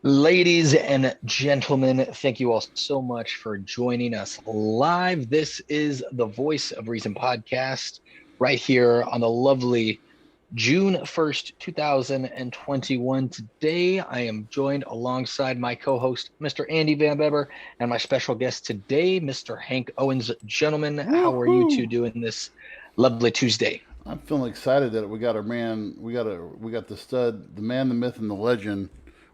Ladies and gentlemen, thank you all so much for joining us live. This is the Voice of Reason podcast right here on the lovely June 1st, 2021. Today, I am joined alongside my co-host, Mr. Andy Van Beber, and my special guest today, Mr. Hank Owens. Gentlemen, how are you two Woohoo! doing this lovely Tuesday? I'm feeling excited that we got our man, we got the stud, the man, the myth, and the legend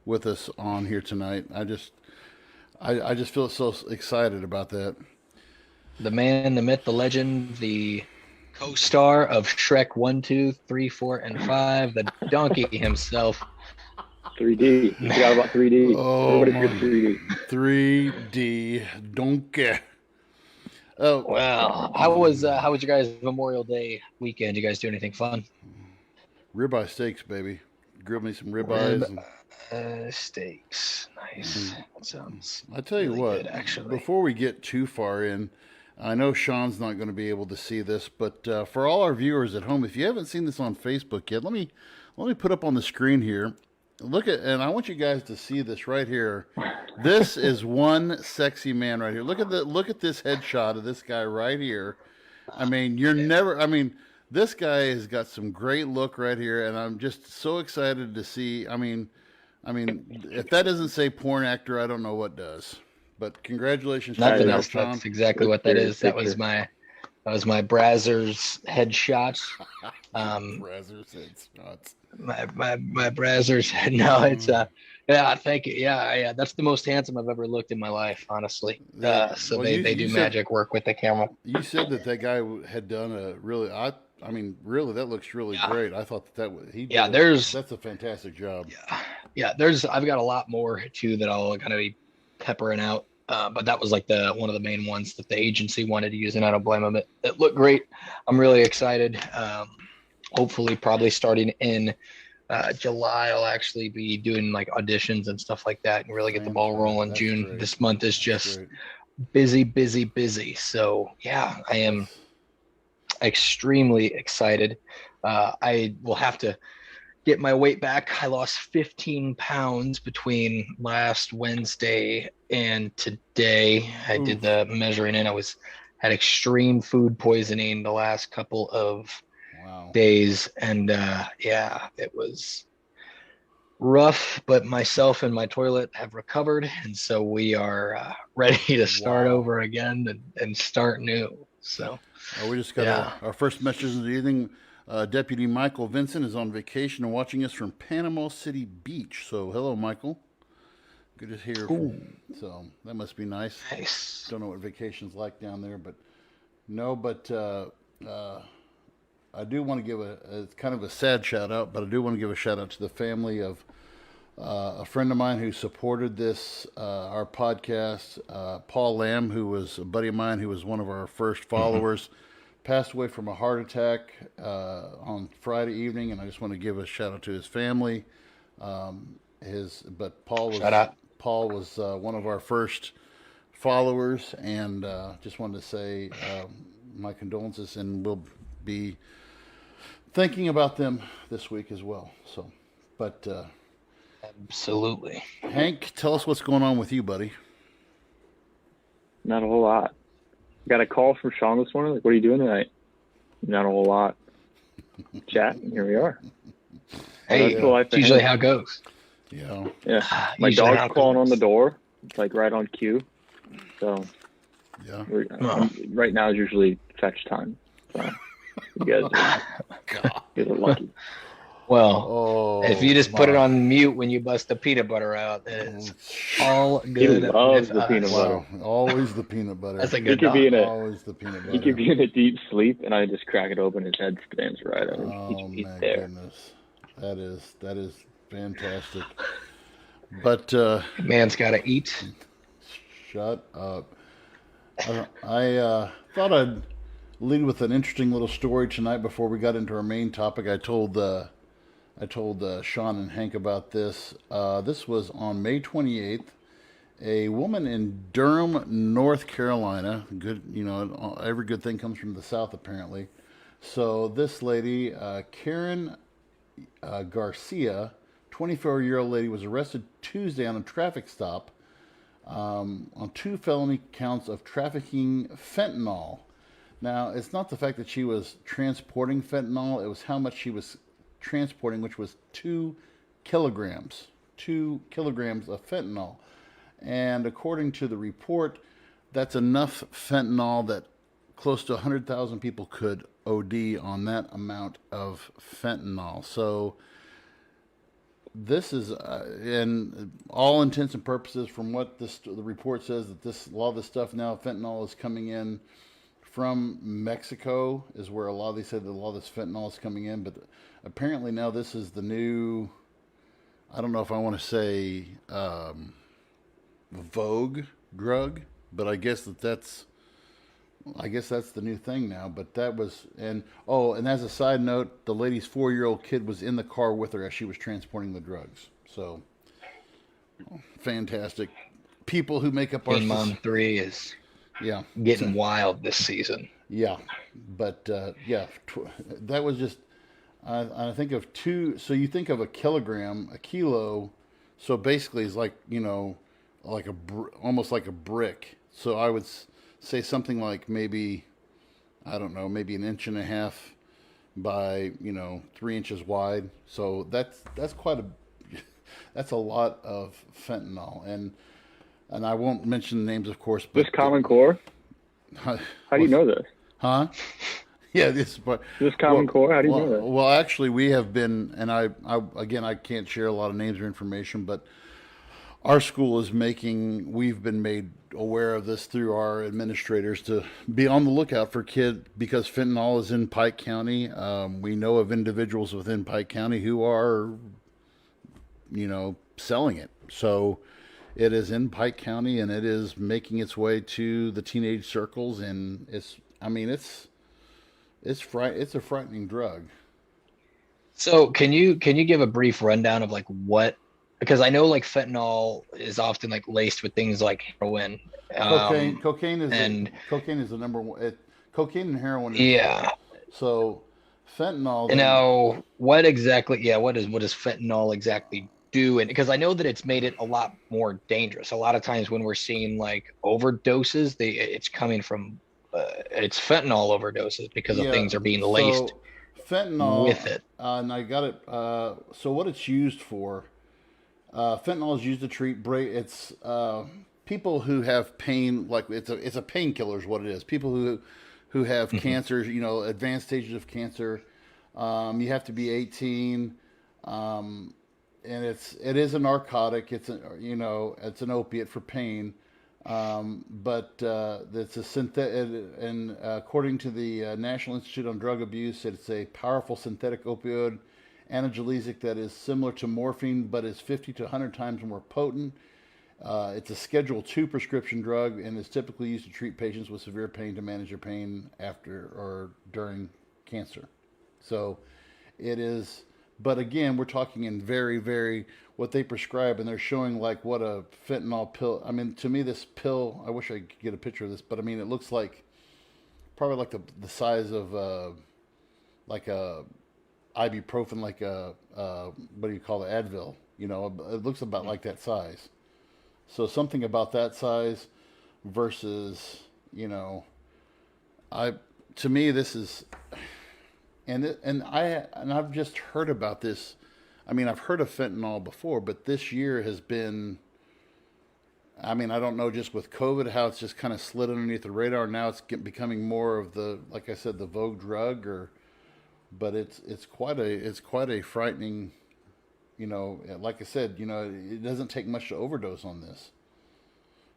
with us on here tonight. I just feel so excited about that. The man, the myth, the legend, the co-star of Shrek 1, 2, 3, 4, and 5, the donkey himself. 3D. You forgot about 3D. Oh Everybody my, forget 3D. 3D donkey. Oh, Well, how was your guys' Memorial Day weekend? You guys do anything fun? ribeye steaks, baby. Grill me some Rib ribeyes. And, steaks. Nice. That sounds I tell you really what, good, actually. before we get too far in, I know Sean's not going to be able to see this, but for all our viewers at home, if you haven't seen this on Facebook yet, let me put up on the screen here. Look at, and I want you guys to see this right here. This is one sexy man right here. Look at this headshot of this guy right here. I mean, you're never. I mean, this guy has got some great look right here, and I'm just so excited to see. I mean, if that doesn't say porn actor, I don't know what does. But congratulations to Nothing you, else. Sean. That's exactly Let's what that hear his is. That was picture. my Brazzers headshot. Um, Brazzers said shots. my Brazzers. No, it's yeah. Thank you. Yeah, yeah. That's the most handsome I've ever looked in my life, honestly. So Well, they you do said magic work with the camera. that guy had done a really. I mean, really, that looks really Yeah, great. I thought he yeah. did a. There's That's a fantastic job. yeah, yeah. There's I've got a lot more too that I'll kind of be peppering out. But that was like the one of the main ones that the agency wanted to use, and I don't blame them. It looked great. I'm really excited. Hopefully, probably starting in July, I'll actually be doing like auditions and stuff like that, and really get the ball Fantastic. rolling. That's June great. this month is That's just great. busy, busy, busy. So yeah, I am That's extremely excited. I will have to get my weight back. I lost 15 pounds between last Wednesday and today. I did oof. the measuring and I was had extreme food poisoning the last couple of Wow. days. And yeah, it was rough, but myself and my toilet have recovered. And so we are ready to start Wow. over again and start new. So We just got yeah. our first message of the evening. Deputy Michael Vincent is on vacation and watching us from Panama City Beach. So, hello, Michael. Good to hear from. Ooh, So that must be nice. nice. Don't know what vacation's like down there, but no. But uh, I do want to give it's kind of a sad shout out, but I do want to give a shout out to the family of a friend of mine who supported this our podcast. Paul Lamb, who was a buddy of mine, who was one of our first Mm-hmm. followers, passed away from a heart attack on Friday evening, and I just want to give a shout out to his family. His but Shout out. Paul was one of our first followers, and just wanted to say my condolences, and we'll be thinking about them this week as well. So, but Absolutely. Hank, tell us what's going on with you, buddy. Not a whole lot. Got a call from Sean this morning. Like, what are you doing tonight? Not a whole lot. Chat. And here we are. Hey, That's the life it's usually ahead. how it goes. Yeah, Yeah. My Usually how dog's it clawing on the goes. door. It's like right on cue. So yeah. Oh. right now is usually fetch time. So you God. guys are lucky. Well, if you Oh just put it my. on mute when you bust the peanut butter out, it's all He good loves with the peanut us. butter. Wow. Always the peanut butter. That's a He good could be dog. in a Always the peanut he could butter. be in a deep sleep, and I just crack it open. His head stands right up. Oh He's my there. goodness. That is fantastic. But Man's got to eat. shut up. I thought I'd lead with an interesting little story tonight before we got into our main topic. I told Sean and Hank about this. This was on May 28th. A woman in Durham, North Carolina. Good, every good thing comes from the South, apparently. So this lady, Karen Garcia, 24-year-old lady was arrested Tuesday on a traffic stop on 2 felony counts of trafficking fentanyl. Now, it's not the fact that she was transporting fentanyl, it was how much she was transporting, which was 2 kilograms. 2 kilograms of fentanyl. And according to the report, that's enough fentanyl that close to 100,000 people could OD on that amount of fentanyl. So this is, in all intents and purposes, from what the report says, that a lot of this stuff now, fentanyl is coming in from Mexico, is where they said that a lot of this fentanyl is coming in. But apparently now this is the new, I don't know if I want to say vogue drug, but I guess that's the new thing now. But that was, and as a side note, the lady's 4-year-old kid was in the car with her as she was transporting the drugs. So fantastic. People who make up our Mom 3 is getting wild this season. Yeah, but that was just. I think of 2. So you think of a kilo. So basically, it's like almost like a brick. So I would say something like maybe, I don't know, maybe 1.5 inches by 3 inches wide. So that's that's a lot of fentanyl, and I won't mention the names, of course. But this Common Core. How do you know this? Huh? Yeah, this part. This Common Core. How do you know that? Well, actually, we have been, and I can't share a lot of names or information, but our school we've been made aware of this through our administrators to be on the lookout for kids, because fentanyl is in Pike County. We know of individuals within Pike County who are, selling it. So it is in Pike County, and it is making its way to the teenage circles, and it's a frightening drug. So can you give a brief rundown of what, because I know fentanyl is often laced with things like heroin. Cocaine is the number one. Cocaine and heroin. So fentanyl. Now, what does fentanyl exactly do? And because I know that it's made it a lot more dangerous. A lot of times when we're seeing overdoses, it's coming from it's fentanyl overdoses because of things are being laced fentanyl with it. And I got it. So what it's used for? Fentanyl is used to treat it's people who have pain, it's a painkiller is what it is. People who have cancer, advanced stages of cancer. You have to be 18, and it is a narcotic. It's it's an opiate for pain, but it's a synthetic. And according to the National Institute on Drug Abuse, it's a powerful synthetic opioid analgesic that is similar to morphine, but is 50 to 100 times more potent. It's a Schedule II prescription drug and is typically used to treat patients with severe pain to manage their pain after or during cancer. So it is, but again, we're talking in very, very, what they prescribe, and they're showing what a fentanyl pill, to me, this pill, I wish I could get a picture of this, but it looks probably the size of a ibuprofen, what do you call it, Advil, it looks about like that size. So something about that size versus, to me, this is, and I've just heard about this. I've heard of fentanyl before, but this year has been, I don't know, just with COVID, how it's just kind of slid underneath the radar. Now it's becoming more of the, like I said, the vogue drug, but it's quite a frightening, like I said, it doesn't take much to overdose on this.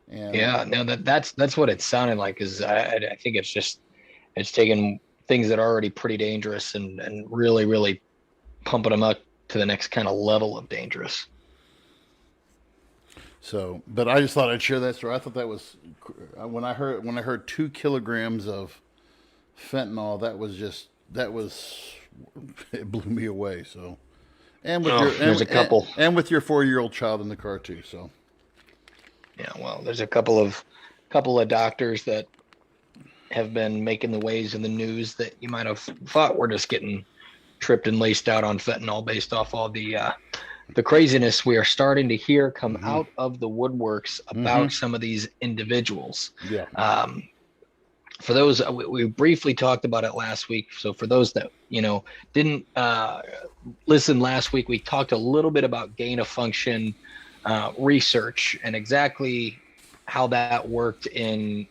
And that's what it sounded like. Is I think it's taking things that are already pretty dangerous and really, really pumping them up to the next kind of level of dangerous. So, but I just thought I'd share that story. I thought that was, when I heard 2 kilograms of fentanyl, it blew me away. So, and with with your 4-year-old child in the car too. So, yeah, well, there's a couple of doctors that have been making the waves in the news that you might have thought were just getting tripped and laced out on fentanyl based off all the the craziness we are starting to hear come Mm-hmm. out of the woodworks about Mm-hmm. some of these individuals. Yeah. For those, we briefly talked about it last week. So for those that didn't listen last week, we talked a little bit about gain of function research and exactly how that worked in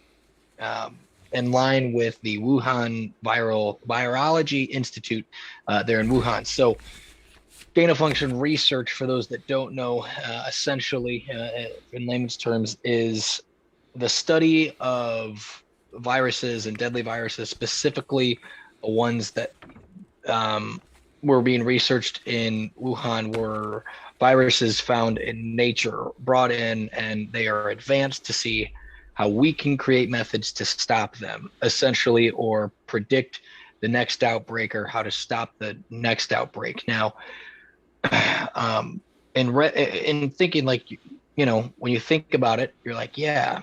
line with the Wuhan Virology Institute there in Wuhan. So gain of function research, for those that don't know, essentially, in layman's terms, is the study of viruses and deadly viruses, specifically the ones that were being researched in Wuhan, were viruses found in nature, brought in, and they are advanced to see how we can create methods to stop them, essentially, or predict the next outbreak or how to stop the next outbreak. Now, um, in thinking, like, when you think about it, you're like, yeah,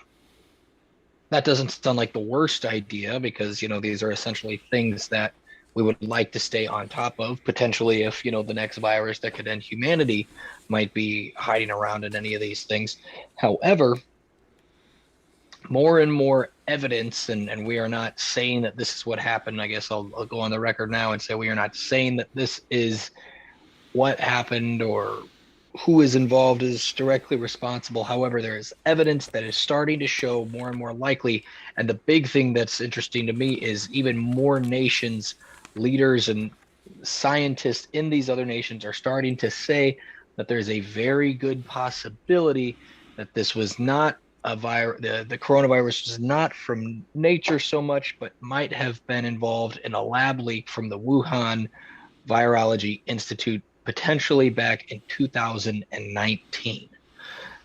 that doesn't sound like the worst idea, because these are essentially things that we would like to stay on top of, potentially, if the next virus that could end humanity might be hiding around in any of these things. However, more and more evidence, and we are not saying that this is what happened. I guess I'll go on the record now and say we are not saying that this is what happened or who is involved is directly responsible. However, there is evidence that is starting to show more and more likely. And the big thing that's interesting to me is even more nations, leaders, and scientists in these other nations are starting to say that there's a very good possibility that this was not a virus, the coronavirus was not from nature so much, but might have been involved in a lab leak from the Wuhan Virology Institute, potentially back in 2019.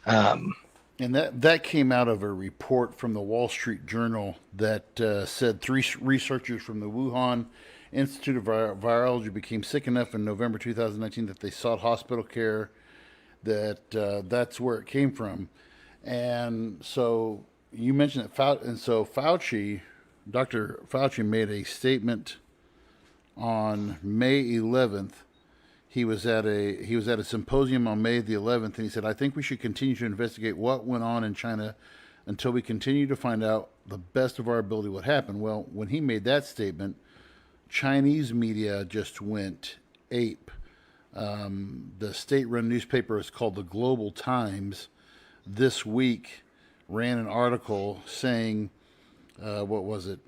And that came out of a report from the Wall Street Journal that said three researchers from the Wuhan Institute of Virology became sick enough in November 2019 that they sought hospital care. That's where it came from. And so you mentioned that, and so Dr. Fauci made a statement on May 11th. He was at a symposium on May the 11th, and he said, "I think we should continue to investigate what went on in China until we continue to find out the best of our ability what happened." Well, when he made that statement, Chinese media just went ape. The state-run newspaper is called the Global Times. This week ran an article saying, what was it?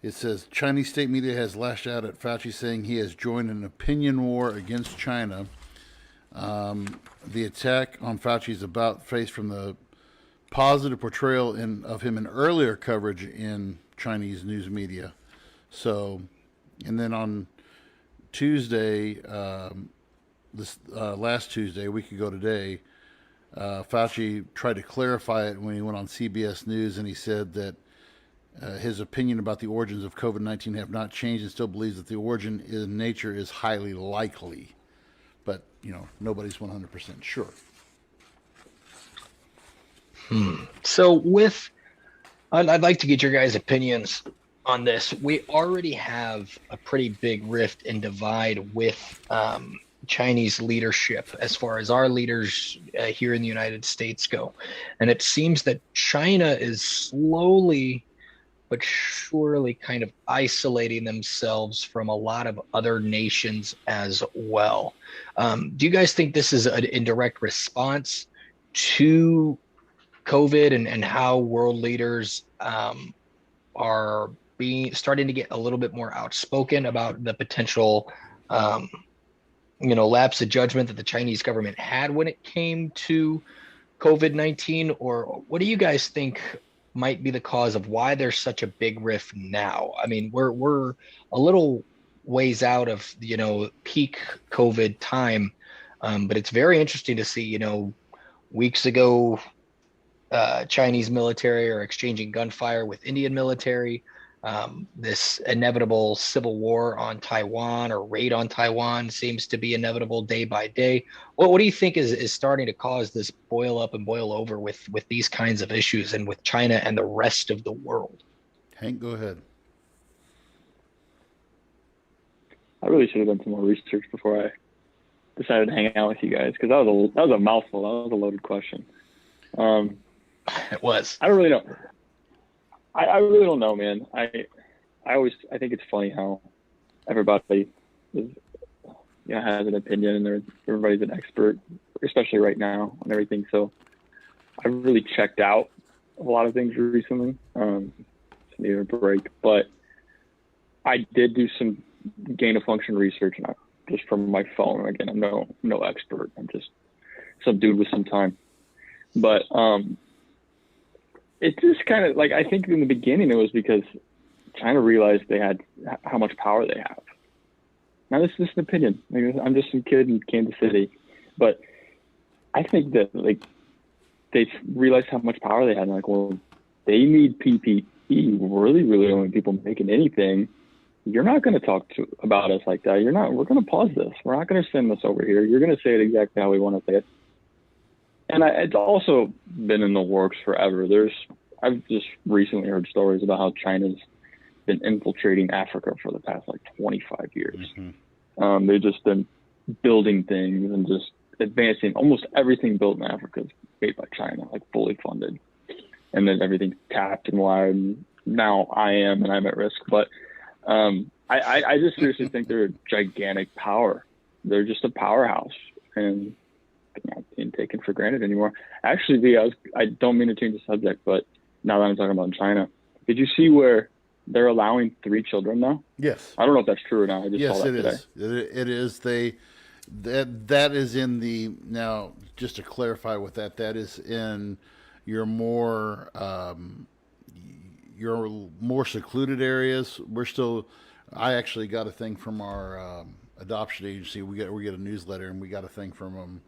It says Chinese state media has lashed out at Fauci, saying he has joined an opinion war against China. The attack on Fauci is about face from the positive portrayal of him in earlier coverage in Chinese news media. So, and then on Tuesday, last Tuesday, a week ago today, Fauci tried to clarify it when he went on CBS News, and he said that his opinion about the origins of COVID-19 have not changed, and still believes that the origin in nature is highly likely. But, nobody's 100% sure. So I'd like to get your guys' opinions on this. We already have a pretty big rift and divide with Chinese leadership as far as our leaders here in the United States go. And it seems that China is slowly but surely kind of isolating themselves from a lot of other nations as well. Do you guys think this is an indirect response to COVID and how world leaders are starting to get a little bit more outspoken about the potential lapse of judgment that the Chinese government had when it came to COVID-19? Or what do you guys think might be the cause of why there's such a big rift now? I mean, we're a little ways out of peak COVID time, but it's very interesting to see. Weeks ago, Chinese military are exchanging gunfire with Indian military. This inevitable civil war on Taiwan or raid on Taiwan seems to be inevitable day by day. What do you think is starting to cause this boil up and boil over with these kinds of issues and with China and the rest of the world? Hank, go ahead. I really should have done some more research before I decided to hang out with you guys because that was a mouthful. That was a loaded question. It was. I don't really know. I really don't know, man. I think it's funny how everybody is, has an opinion and everybody's an expert, especially right now on everything. So I really checked out a lot of things recently. Needed a break, but I did do some gain of function research, and just from my phone. Again, I'm no expert. I'm just some dude with some time. But it just kind of like, I think in the beginning it was because China realized they had how much power they have. Now this is just an opinion. Like, I'm just some kid in Kansas City, but I think that like they realized how much power they had. And like, well, they need PPE. Really, really only people making anything. You're not going to talk about us like that. We're going to pause this. We're not going to send this over here. You're going to say it exactly how we want to say it. And it's also been in the works forever. I've just recently heard stories about how China's been infiltrating Africa for the past like 25 years. Mm-hmm. They've just been building things and just advancing. Almost everything built in Africa is made by China, like fully funded. And then everything's tapped and wired. And now I'm at risk. But I just seriously think they're a gigantic power. They're just a powerhouse. And not being taken for granted anymore. Actually, I don't mean to change the subject, but now that I'm talking about China, did you see where they're allowing 3 children now? Yes. I don't know if that's true or not. I just saw that today. It is. That is in the, now just to clarify with that is in your more secluded areas. I actually got a thing from our adoption agency. We get a newsletter, and we got a thing from them.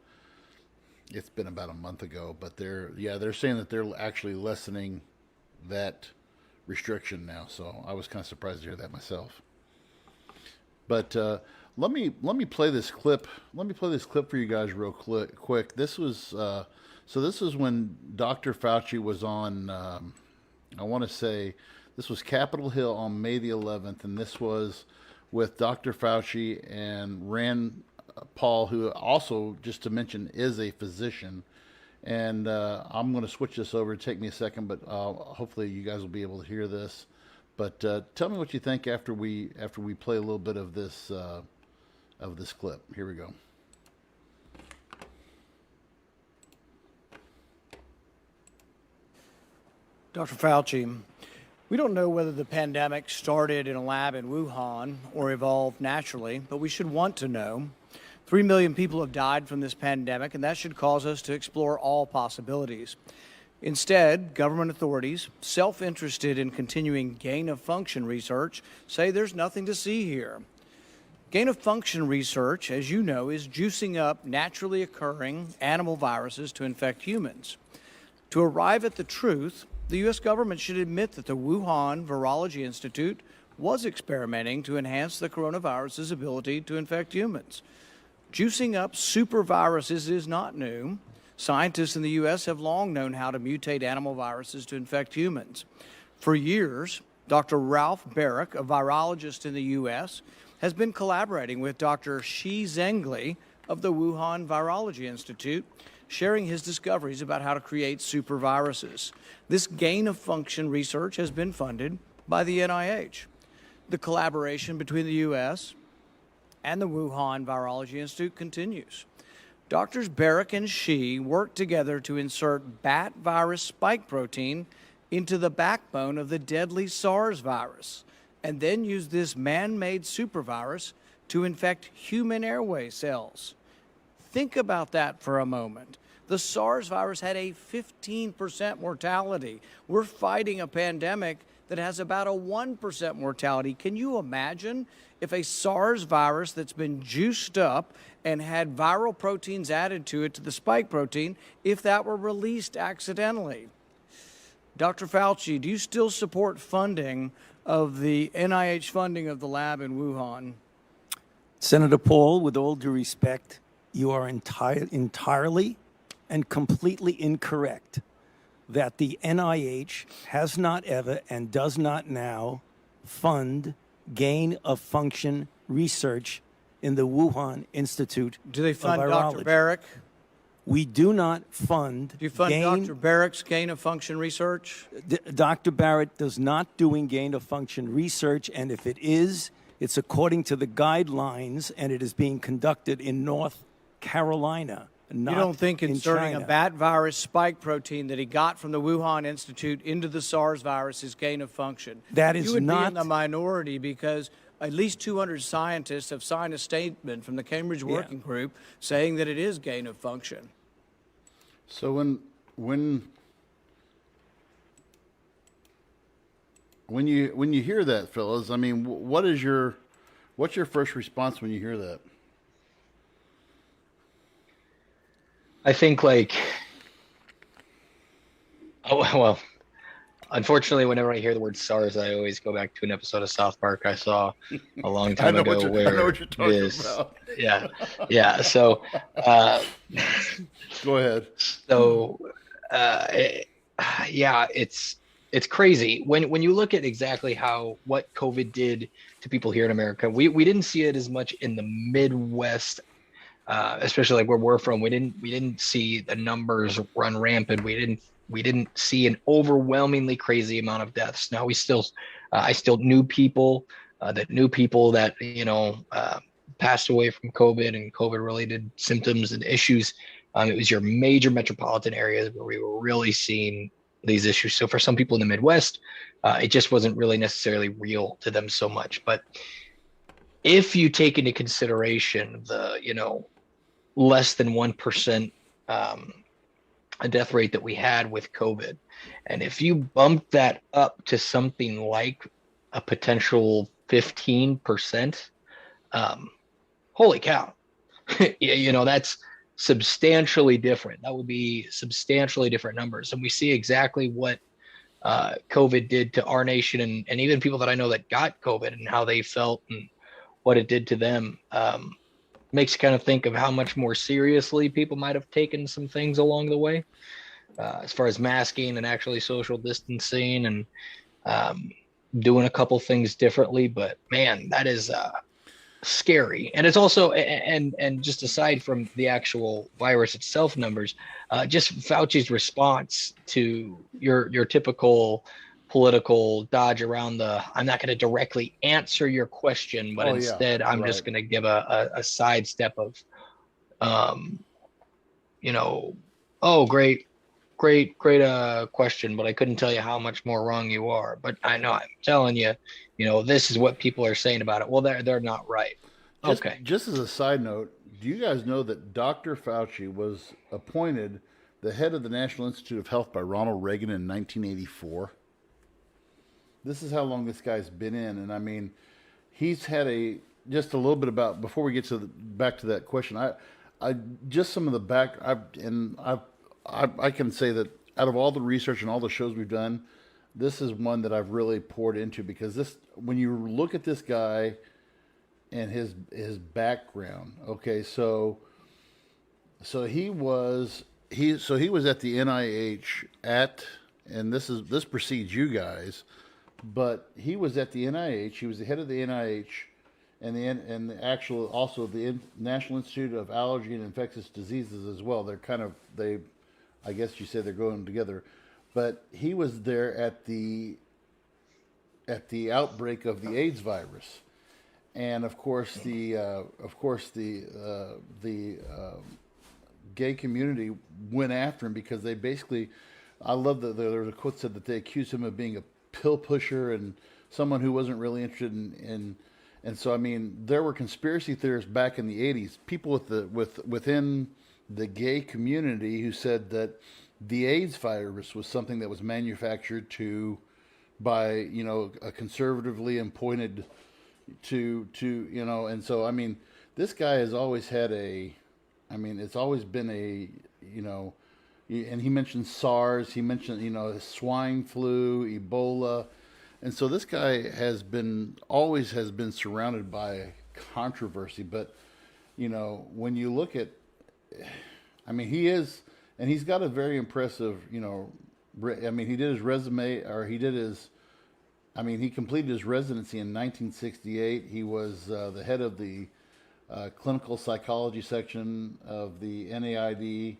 It's been about a month ago, but they're saying that they're actually lessening that restriction now. So I was kind of surprised to hear that myself. But let me play this clip. Let me play this clip for you guys real quick. This was this is when Dr. Fauci was on. I want to say this was Capitol Hill on May the 11th, and this was with Dr. Fauci and Rand Paul, who also, just to mention, is a physician. And I'm going to switch this over. It'll take me a second, but hopefully you guys will be able to hear this. But tell me what you think after we play a little bit of this clip. Here we go. Dr. Fauci, we don't know whether the pandemic started in a lab in Wuhan or evolved naturally, but we should want to know. 3 million people have died from this pandemic, and that should cause us to explore all possibilities. Instead, government authorities, self-interested in continuing gain-of-function research, say there's nothing to see here. Gain-of-function research, as you know, is juicing up naturally occurring animal viruses to infect humans. To arrive at the truth, the U.S. government should admit that the Wuhan Virology Institute was experimenting to enhance the coronavirus's ability to infect humans. Juicing up superviruses is not new. Scientists in the U.S. have long known how to mutate animal viruses to infect humans. For years, Dr. Ralph Barrick, a virologist in the U.S., has been collaborating with Dr. Shi Zhengli of the Wuhan Virology Institute, sharing his discoveries about how to create superviruses. This gain-of-function research has been funded by the NIH. The collaboration between the U.S. and the Wuhan Virology Institute continues. Doctors Barrick and Shi worked together to insert bat virus spike protein into the backbone of the deadly SARS virus, and then use this man-made supervirus to infect human airway cells. Think about that for a moment. The SARS virus had a 15% mortality. We're fighting a pandemic that has about a 1% mortality. Can you imagine if a SARS virus that's been juiced up and had viral proteins added to it, to the spike protein, if that were released accidentally? Dr. Fauci, do you still support funding of the NIH funding of the lab in Wuhan? Senator Paul, with all due respect, you are entirely and completely incorrect that the NIH has not ever and does not now fund gain-of-function research in the Wuhan Institute Do they fund of Dr. Virology. Barrick? We do not fund. Do you fund Dr. Barrick's gain of function research? Dr. Barrett does not doing gain of function research, and if it is, it's according to the guidelines, and it is being conducted in North Carolina. You don't think in inserting China. a bat virus spike protein that he got from the Wuhan Institute into the SARS virus is gain of function? That is you would not- be in the minority because at least 200 scientists have signed a statement from the Cambridge Working Group saying that it is gain of function. So when you hear that, fellas, I mean, what's your first response when you hear that? I think well, unfortunately, whenever I hear the word SARS, I always go back to an episode of South Park I saw a long time ago I know what you're talking about. Yeah. So, Go ahead. so, yeah, it's crazy when you look at exactly what COVID did to people here in America. We didn't see it as much in the Midwest. Especially like where we're from, we didn't see the numbers run rampant. We didn't see an overwhelmingly crazy amount of deaths. Now I still knew people that passed away from COVID and COVID related symptoms and issues. It was your major metropolitan areas where we were really seeing these issues. So for some people in the Midwest, it just wasn't really necessarily real to them so much. But if you take into consideration the less than 1% a death rate that we had with COVID, and if you bump that up to something like a potential 15%, holy cow, that's substantially different. That would be substantially different numbers, and we see exactly what COVID did to our nation and even people that I know that got COVID and how they felt and what it did to them. Makes you kind of think of how much more seriously people might have taken some things along the way, as far as masking and actually social distancing and doing a couple things differently. But man, that is scary. And it's also, and just aside from the actual virus itself numbers, just Fauci's response to your typical political dodge around I'm not going to directly answer your question, but instead I'm just going to give a sidestep of, great question, but I couldn't tell you how much more wrong you are. But I'm telling you, this is what people are saying about it. Well, they're not right. Okay. Just as a side note, do you guys know that Dr. Fauci was appointed the head of the National Institute of Health by Ronald Reagan in 1984? This is how long this guy's been in, and I mean, he's had just a little bit about before we get back to that question. I just some of the back. I can say that out of all the research and all the shows we've done, this is one that I've really poured into because when you look at this guy and his background, okay, so he was at the NIH and this precedes you guys. But he was at the NIH. He was the head of the NIH, and the National Institute of Allergy and Infectious Diseases as well. I guess you say they're going together. But he was there at the outbreak of the AIDS virus, and of course the gay community went after him because they basically. I love that there was a quote said that they accused him of being a pill pusher and someone who wasn't really interested in and so I mean there were conspiracy theorists back in the 80s, people within the gay community who said that the AIDS virus was something that was manufactured by a conservatively appointed to and so I mean this guy has always had it's always been and he mentioned SARS, he mentioned, swine flu, Ebola. And so this guy always has been surrounded by controversy. But, when you look at, he is, and he's got a very impressive, he did his resume, or he completed his residency in 1968. He was the head of the clinical psychology section of the NAID,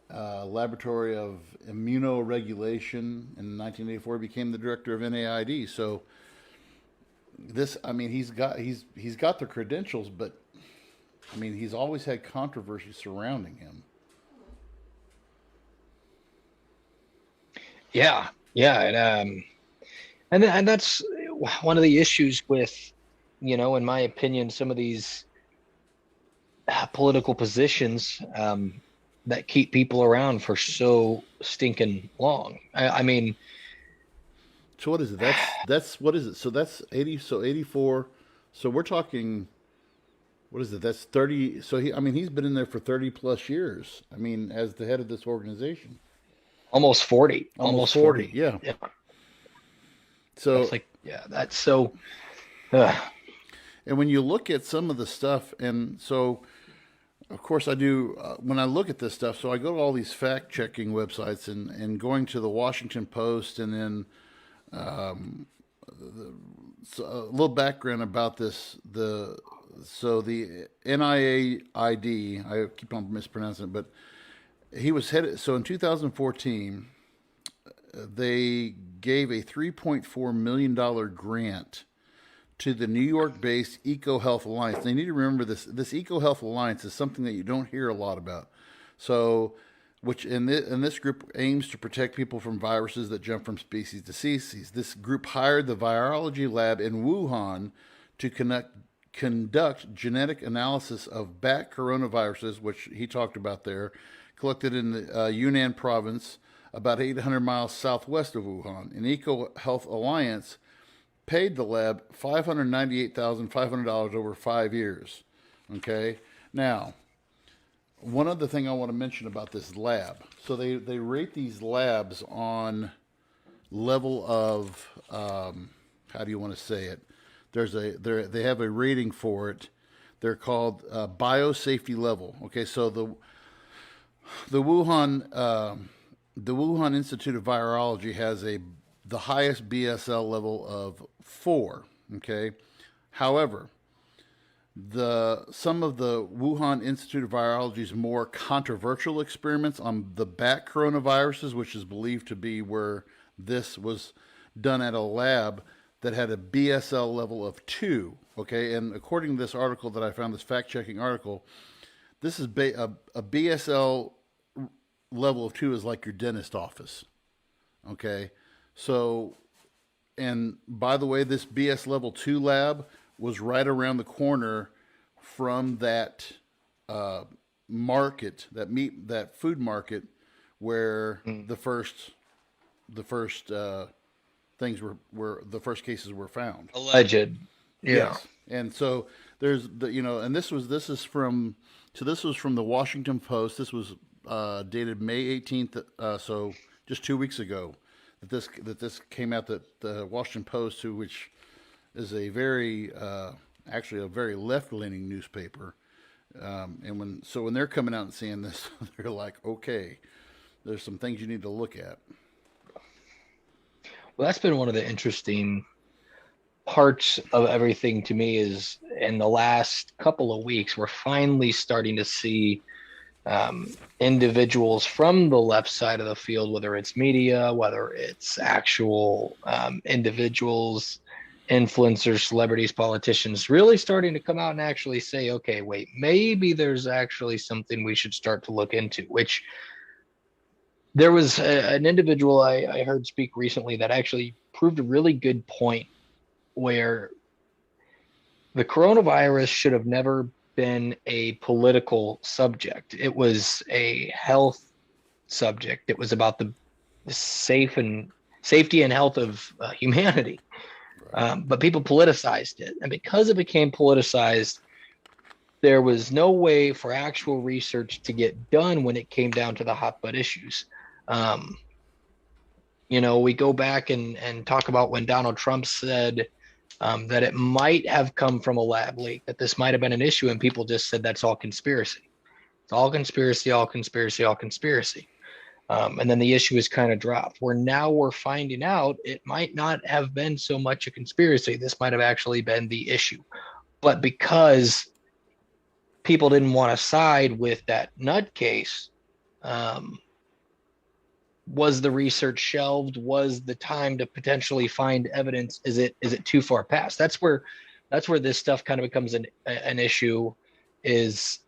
Laboratory of Immunoregulation. In 1984, became the director of NAID. So this, I mean, he's got the credentials, but I mean, he's always had controversy surrounding him. Yeah, yeah, and that's one of the issues with, in my opinion, some of these political positions that keep people around for so stinking long. I mean, so what is it? That's what is it? So that's 80. So 84. So we're talking. What is it? That's 30. So he's been in there for 30 plus years. I mean, as the head of this organization. Almost 40. Almost 40. Yeah. So that's like, yeah, that's so. And when you look at some of the stuff, and so, of course, I do, when I look at this stuff, so I go to all these fact checking websites and going to the Washington Post, and then so a little background about this. So the NIAID, I keep on mispronouncing it, but he was headed. So in 2014, they gave a $3.4 million grant to the New York-based EcoHealth Alliance. They need to remember this. This EcoHealth Alliance is something that you don't hear a lot about. So, which in this group aims to protect people from viruses that jump from species to species. This group hired the virology lab in Wuhan to conduct genetic analysis of bat coronaviruses, which he talked about there, collected in the Yunnan province, about 800 miles southwest of Wuhan. An EcoHealth Alliance paid the lab $598,500 over 5 years. Okay? Now, one other thing I want to mention about this lab. So they rate these labs on level of, how do you want to say it? They have a rating for it. They're called biosafety level. Okay, so the Wuhan Institute of Virology has the highest BSL level of 4. Okay, however, some of the Wuhan Institute of Virology's more controversial experiments on the bat coronaviruses, which is believed to be where this was done at a lab that had a BSL level of 2. Okay, and according to this article that I found, this fact-checking article, this is a BSL level of 2 is like your dentist office. Okay, so, and by the way, this BS level 2 lab was right around the corner from that market, that food market, where the first things were the first cases were found. Alleged. Yeah. Yes. And so there's and this was from the Washington Post. This was dated May 18th, so just 2 weeks ago that this came out, that the Washington Post, which is a very actually a very left-leaning newspaper, and when they're coming out and seeing this, they're like, okay, there's some things you need to look at. Well, that's been one of the interesting parts of everything to me, is in the last couple of weeks, we're finally starting to see individuals from the left side of the field, whether it's media, whether it's actual individuals, influencers, celebrities, politicians, really starting to come out and actually say, okay, wait, maybe there's actually something we should start to look into. Which there was an individual I heard speak recently that actually proved a really good point, where the coronavirus should have never been a political subject. It was a health subject. It was about the safety and health of humanity. Right. But people politicized it. And because it became politicized, there was no way for actual research to get done when it came down to the hotbed issues. We go back and talk about when Donald Trump said that it might have come from a lab leak, that this might have been an issue, and people just said that's all conspiracy. It's all conspiracy, all conspiracy, all conspiracy. And then the issue is kind of dropped. We're finding out it might not have been so much a conspiracy. This might have actually been the issue. But because people didn't want to side with that nutcase. Was the research shelved? Was the time to potentially find evidence? Is it too far past? That's where this stuff kind of becomes an issue. Is,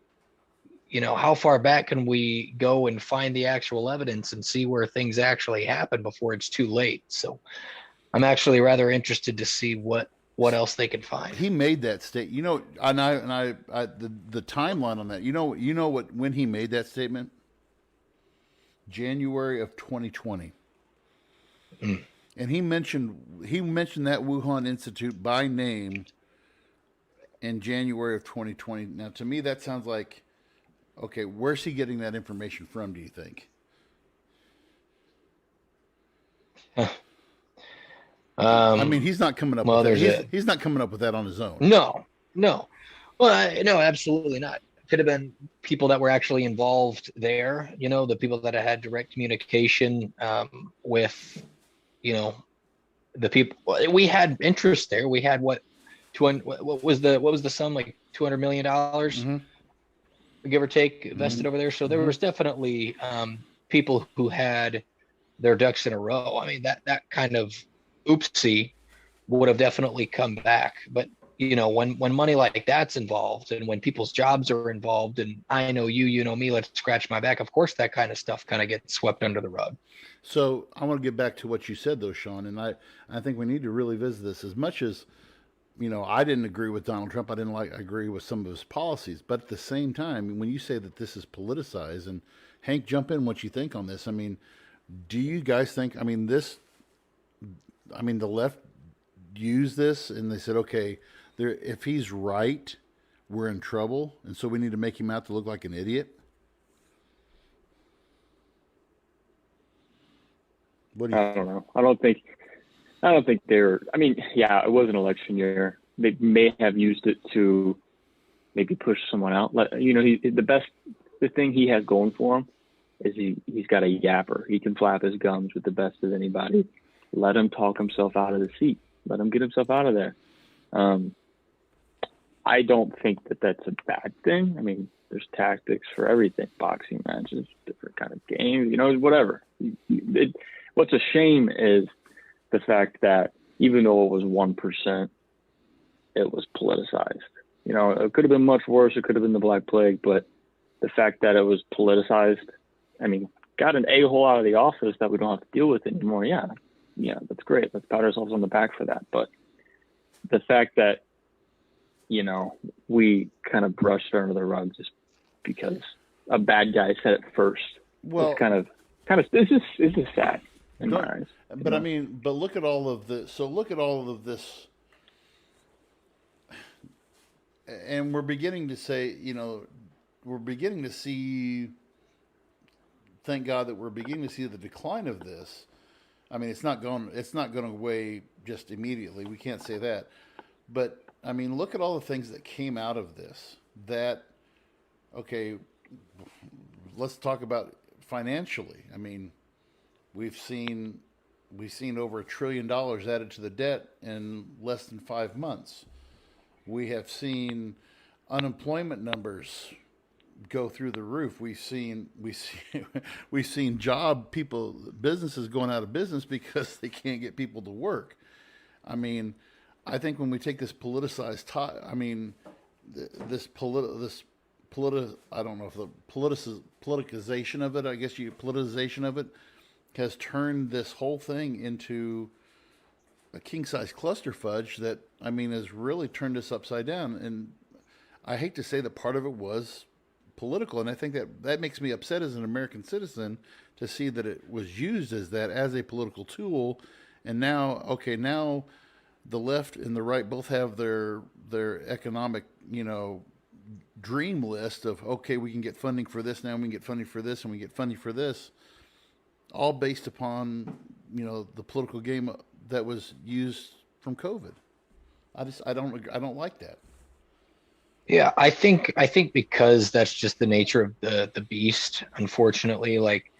how far back can we go and find the actual evidence and see where things actually happen before it's too late? So I'm actually rather interested to see what else they can find. He made that statement, and the timeline on that. When he made that statement, January of 2020, and he mentioned that Wuhan Institute by name in January of 2020. Now, to me, that sounds like, okay, where's he getting that information from? Do you think? I mean, he's not coming up. with that. He's not coming up with that on his own. No. Well, no, absolutely not. Could have been people that were actually involved there. The people that had direct communication with, the people. We had interest there. We had what was the sum, like $200 million, give or take, invested over there. So there was definitely people who had their ducks in a row. I mean, that kind of oopsie would have definitely come back. But when money like that's involved, and when people's jobs are involved, and I know you know me, let's scratch my back, of course that kind of stuff kind of gets swept under the rug. So I want to get back to what you said though, Sean, and I think we need to really visit this. As much as I didn't agree with Donald Trump, I agree with some of his policies, but at the same time, when you say that this is politicized, and Hank, jump in what you think on this. I mean, do you guys think, the left used this and they said, okay, if he's right, we're in trouble, and so we need to make him out to look like an idiot? I don't know. I don't think they're. I mean, yeah, it was an election year. They may have used it to maybe push someone out. The thing he has going for him is he's got a yapper. He can flap his gums with the best of anybody. Let him talk himself out of the seat. Let him get himself out of there. I don't think that that's a bad thing. I mean, there's tactics for everything, boxing matches, different kind of games, whatever. What's a shame is the fact that even though it was 1%, it was politicized. It could have been much worse. It could have been the Black Plague, but the fact that it was politicized, got an a-hole out of the office that we don't have to deal with anymore. Yeah, that's great. Let's pat ourselves on the back for that. But the fact that, we kind of brushed it under the rug just because a bad guy said it first. Well, it's kind of it's just sad in my eyes. But but look at all of this. So look at all of this, and we're beginning to say, we're beginning to see. Thank God that we're beginning to see the decline of this. It's not going away just immediately. We can't say that, but look at all the things that came out of this. Okay, let's talk about financially. We've seen over $1 trillion added to the debt in less than 5 months. We have seen unemployment numbers go through the roof. We've seen businesses going out of business because they can't get people to work. I think when we take this politicized, I don't know if the politicization of it, politicization of it has turned this whole thing into a king-size cluster fudge that, has really turned us upside down. And I hate to say that part of it was political, and I think that makes me upset as an American citizen to see that it was used as a political tool. And now the left and the right both have their economic, dream list of, okay, we can get funding for this now, we can get funding for this, and we get funding for this, all based upon, the political game that was used from COVID. I don't like that. Yeah, I think because that's just the nature of the beast, unfortunately. Like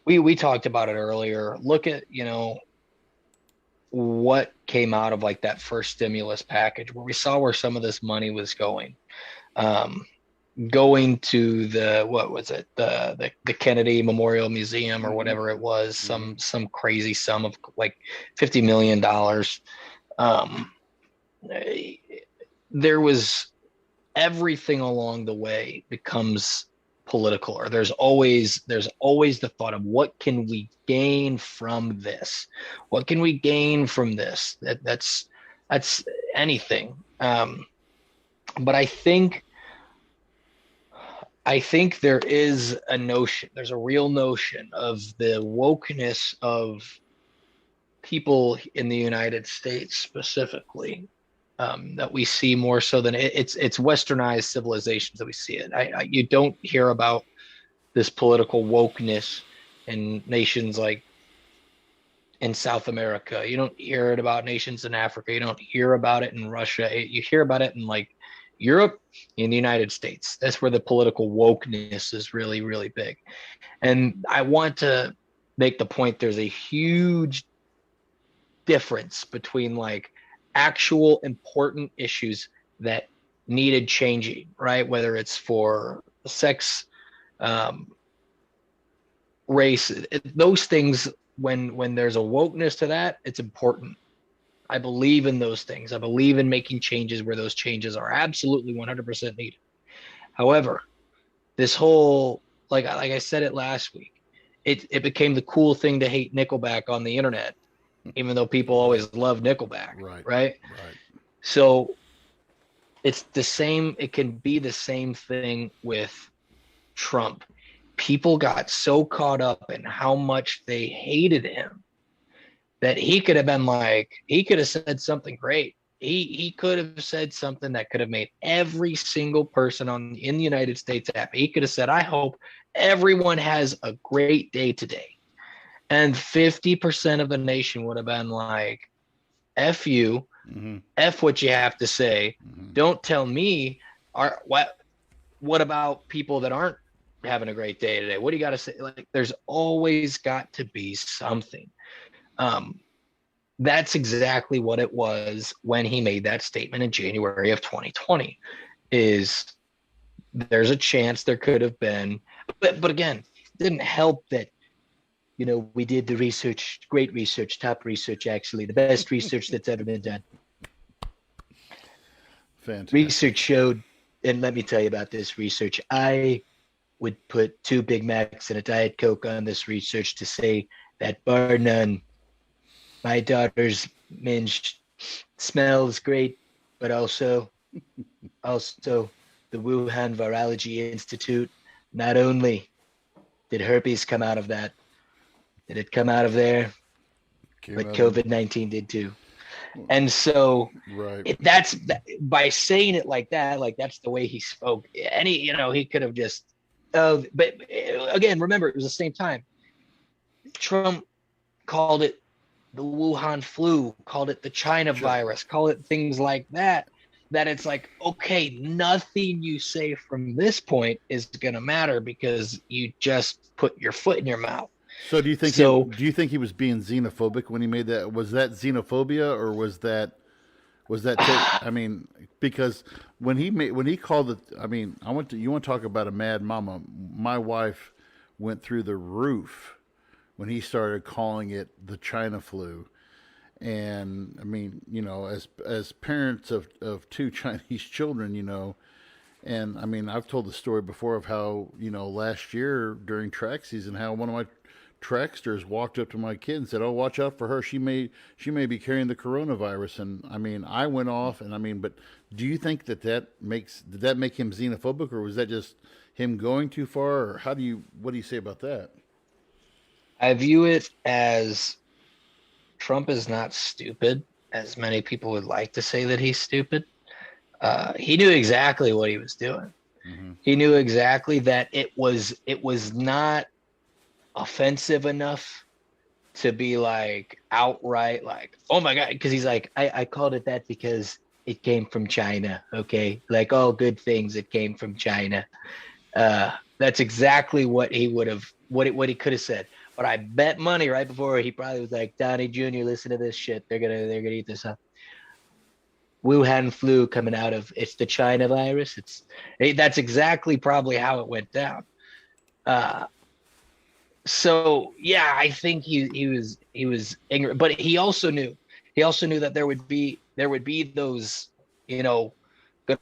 we talked about it earlier. Look at, what came out of like that first stimulus package, where we saw where some of this money was going. going to what was it, the Kennedy Memorial Museum or whatever it was, some crazy sum of like $50 million. There was everything along the way becomes political, or there's always the thought of what can we gain from this? What can we gain from this? That's anything. But I think there is a notion, there's a real notion of the wokeness of people in the United States specifically, that we see more so than it's westernized civilizations that we see it. You don't hear about this political wokeness in nations like in South America. You don't hear it about nations in Africa. You don't hear about it in Russia. You hear about it in like Europe, in the United States. That's where the political wokeness is really, really big. And I want to make the point, there's a huge difference between like actual important issues that needed changing, right? Whether it's for sex, race, those things, when there's a wokeness to that, it's important. I believe in those things. I believe in making changes where those changes are absolutely 100% needed. However, this whole, like I said it last week, it became the cool thing to hate Nickelback on the internet, even though people always love Nickelback, right? So it's the same. It can be the same thing with Trump. People got so caught up in how much they hated him that he could have been like, he could have said something great. He could have said something that could have made every single person in the United States happy. He could have said, I hope everyone has a great day today. And 50% of the nation would have been like, F you, F what you have to say. Don't tell me, what about people that aren't having a great day today? What do you got to say? Like, there's always got to be something. That's exactly what it was when he made that statement in January of 2020, is there's a chance there could have been, but again, it didn't help that, we did the research, great research, top research, actually, the best research that's ever been done. Fantastic. Research showed, and let me tell you about this research. I would put 2 Big Macs and a Diet Coke on this research to say that bar none, my daughter's minge smells great, but also the Wuhan Virology Institute, not only did herpes come out of that, did it come out of there, but COVID-19 did too. And so that's by saying it like that, like that's the way he spoke. And he could have just, but again, remember, it was the same time. Trump called it the Wuhan flu, called it the China virus, called it things like that, that it's like, okay, nothing you say from this point is going to matter because you just put your foot in your mouth. So do you think he was being xenophobic when he made that? Was that xenophobia, or was that I mean, because when he called it, I mean, you want to talk about a mad mama? My wife went through the roof when he started calling it the China flu. And I mean, as parents of 2 Chinese children, and I mean, I've told the story before of how, last year during track season, how one of my tracksters walked up to my kid and said, "Oh, watch out for her. She may be carrying the coronavirus." And I mean, I went off, and I mean, but do you think did that make him xenophobic, or was that just him going too far, or what do you say about that? I view it as Trump is not stupid, as many people would like to say that he's stupid. He knew exactly what he was doing. He knew exactly that it was not offensive enough to be like outright like, oh my God, because he's like, I called it that because it came from China. Okay, like all good things, it came from China. That's exactly what he would have, what he could have said. But I bet money right before he probably was like, Donnie Jr., listen to this shit. They're gonna eat this up. Wuhan flu coming out of, it's the China virus. That's exactly probably how it went down. So yeah, I think he was angry, but he also knew that there would be those, good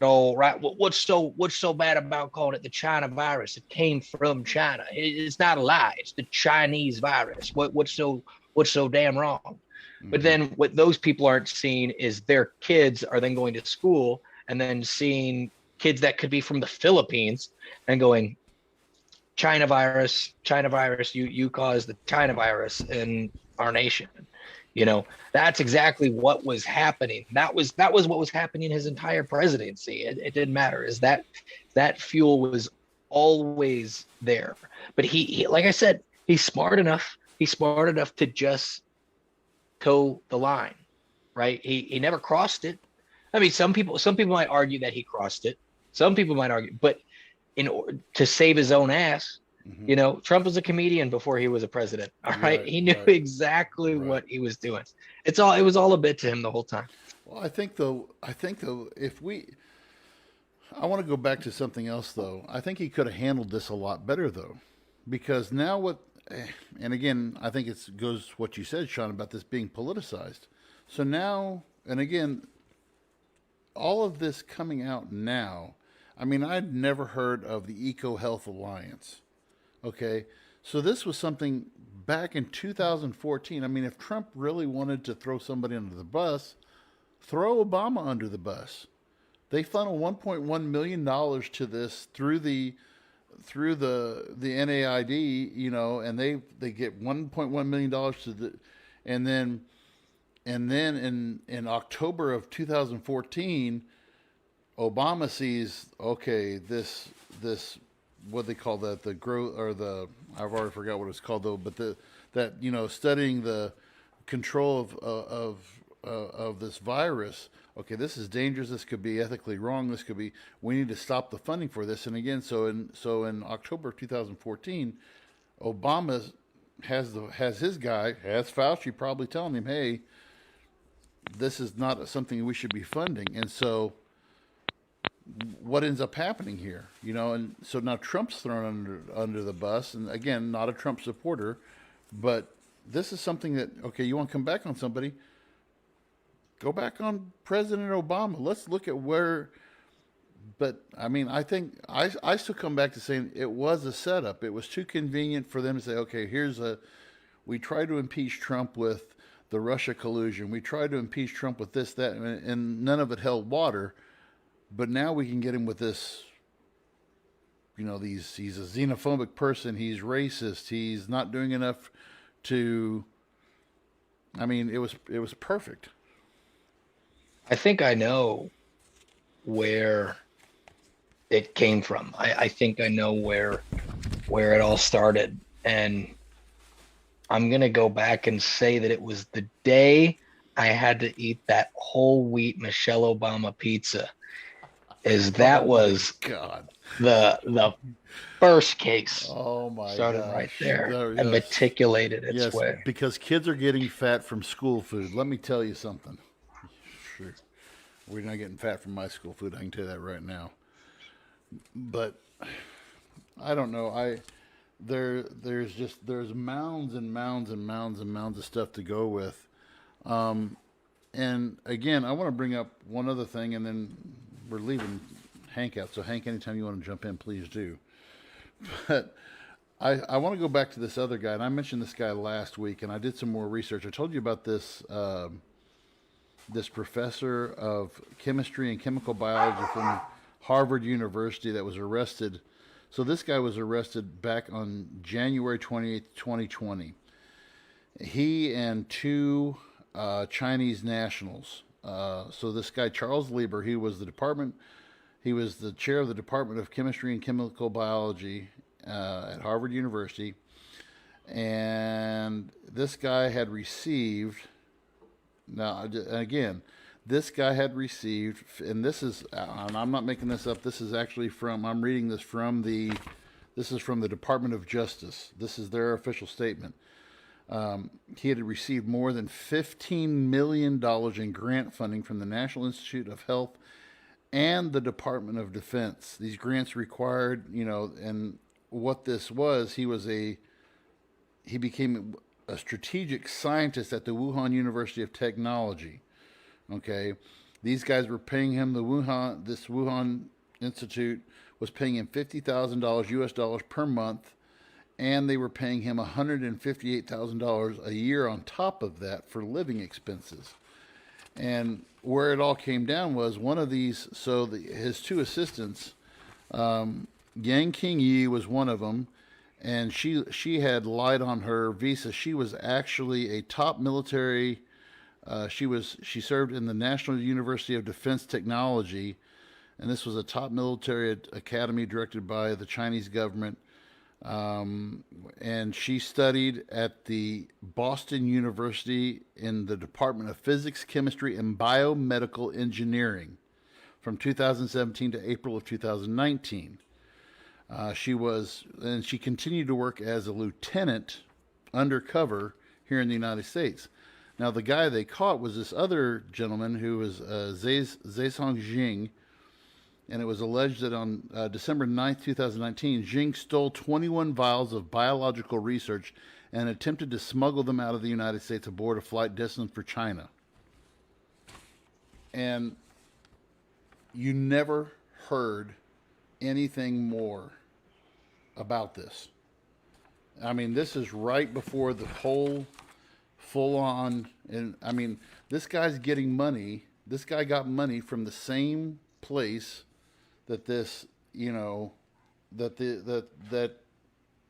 old right. What's so bad about calling it the China virus? It came from China. It's not a lie. It's the Chinese virus. What's so damn wrong? But Mm-hmm. then what those people aren't seeing is their kids are then going to school and then seeing kids that could be from the Philippines and going, China virus, you caused the China virus in our nation. That's exactly what was happening. That was what was happening his entire presidency. It didn't matter. Is that fuel was always there. But he, like I said, he's smart enough. He's smart enough to just toe the line, right? He never crossed it. I mean, some people might argue that he crossed it. Some people might argue, but in order to save his own ass, Trump was a comedian before he was a president. All right, he knew exactly what he was doing. It was all a bit to him the whole time. Well, I think though, I want to go back to something else though. I think he could have handled this a lot better though, because now and again, I think it goes what you said, Sean, about this being politicized. So now, and again, all of this coming out now. I mean, I'd never heard of the Eco Health Alliance. Okay, so this was something back in 2014. I mean, if Trump really wanted to throw somebody under the bus, throw Obama under the bus. They funnel $1.1 million to this through the NAID, and they get $1.1 million to the, and then in October of 2014, Obama sees, okay, this what they call that, the growth, or I've already forgot what it's called though, but studying the control of this virus. Okay, this is dangerous. This could be ethically wrong. We need to stop the funding for this. And again, so in October of 2014, Obama has his guy, has Fauci probably telling him, hey, this is not something we should be funding. And so what ends up happening here, and so now Trump's thrown under the bus, and again, not a Trump supporter, but this is something that, okay, you want to come back on somebody, go back on President Obama. Let's look at where, but I mean, I think I still come back to saying it was a setup. It was too convenient for them to say, okay, we tried to impeach Trump with the Russia collusion. We tried to impeach Trump with this, that, and none of it held water. But now we can get him with this, he's a xenophobic person. He's racist. He's not doing enough to, I mean, it was perfect. I think I know where it came from. I think I know where it all started. And I'm going to go back and say that it was the day I had to eat that whole wheat Michelle Obama pizza. That was God, the first case. Oh my God! Started right there and matriculated its way. Because kids are getting fat from school food. Let me tell you something. Sure, we're not getting fat from my school food. I can tell you that right now. But I don't know. There's mounds and mounds and mounds and mounds of stuff to go with. And again, I want to bring up one other thing, and then we're leaving Hank out. So Hank, anytime you want to jump in, please do. But I want to go back to this other guy, and I mentioned this guy last week, and I did some more research. I told you about this this professor of chemistry and chemical biology from Harvard University that was arrested. So this guy was arrested back on January 28th, 2020. He and two Chinese nationals. So this guy, Charles Lieber, he was the chair of the Department of Chemistry and Chemical Biology at Harvard University. And this guy had received, now again, this guy had received, and this is, and I'm not making this up, this is actually I'm reading this from the Department of Justice. This is their official statement. He had received more than $15 million in grant funding from the National Institute of Health and the Department of Defense. These grants required, and what this was, he became a strategic scientist at the Wuhan University of Technology. Okay, these guys were paying him this Wuhan Institute was paying him $50,000 US dollars per month, and they were paying him $158,000 a year on top of that for living expenses. And where it all came down was one of these. So his two assistants, Yang King Yi was one of them, and she had lied on her visa. She was actually a top military. She served in the National University of Defense Technology, and this was a top military academy directed by the Chinese government. And she studied at the Boston University in the Department of Physics, Chemistry, and Biomedical Engineering from 2017 to April of 2019. She continued to work as a lieutenant undercover here in the United States. Now, the guy they caught was this other gentleman who was Zesong Jing, and it was alleged that on December 9th, 2019, Jing stole 21 vials of biological research and attempted to smuggle them out of the United States aboard a flight destined for China. And you never heard anything more about this. I mean, this is right before the whole full-on, and I mean, this guy's getting money. This guy got money from the same place that this, that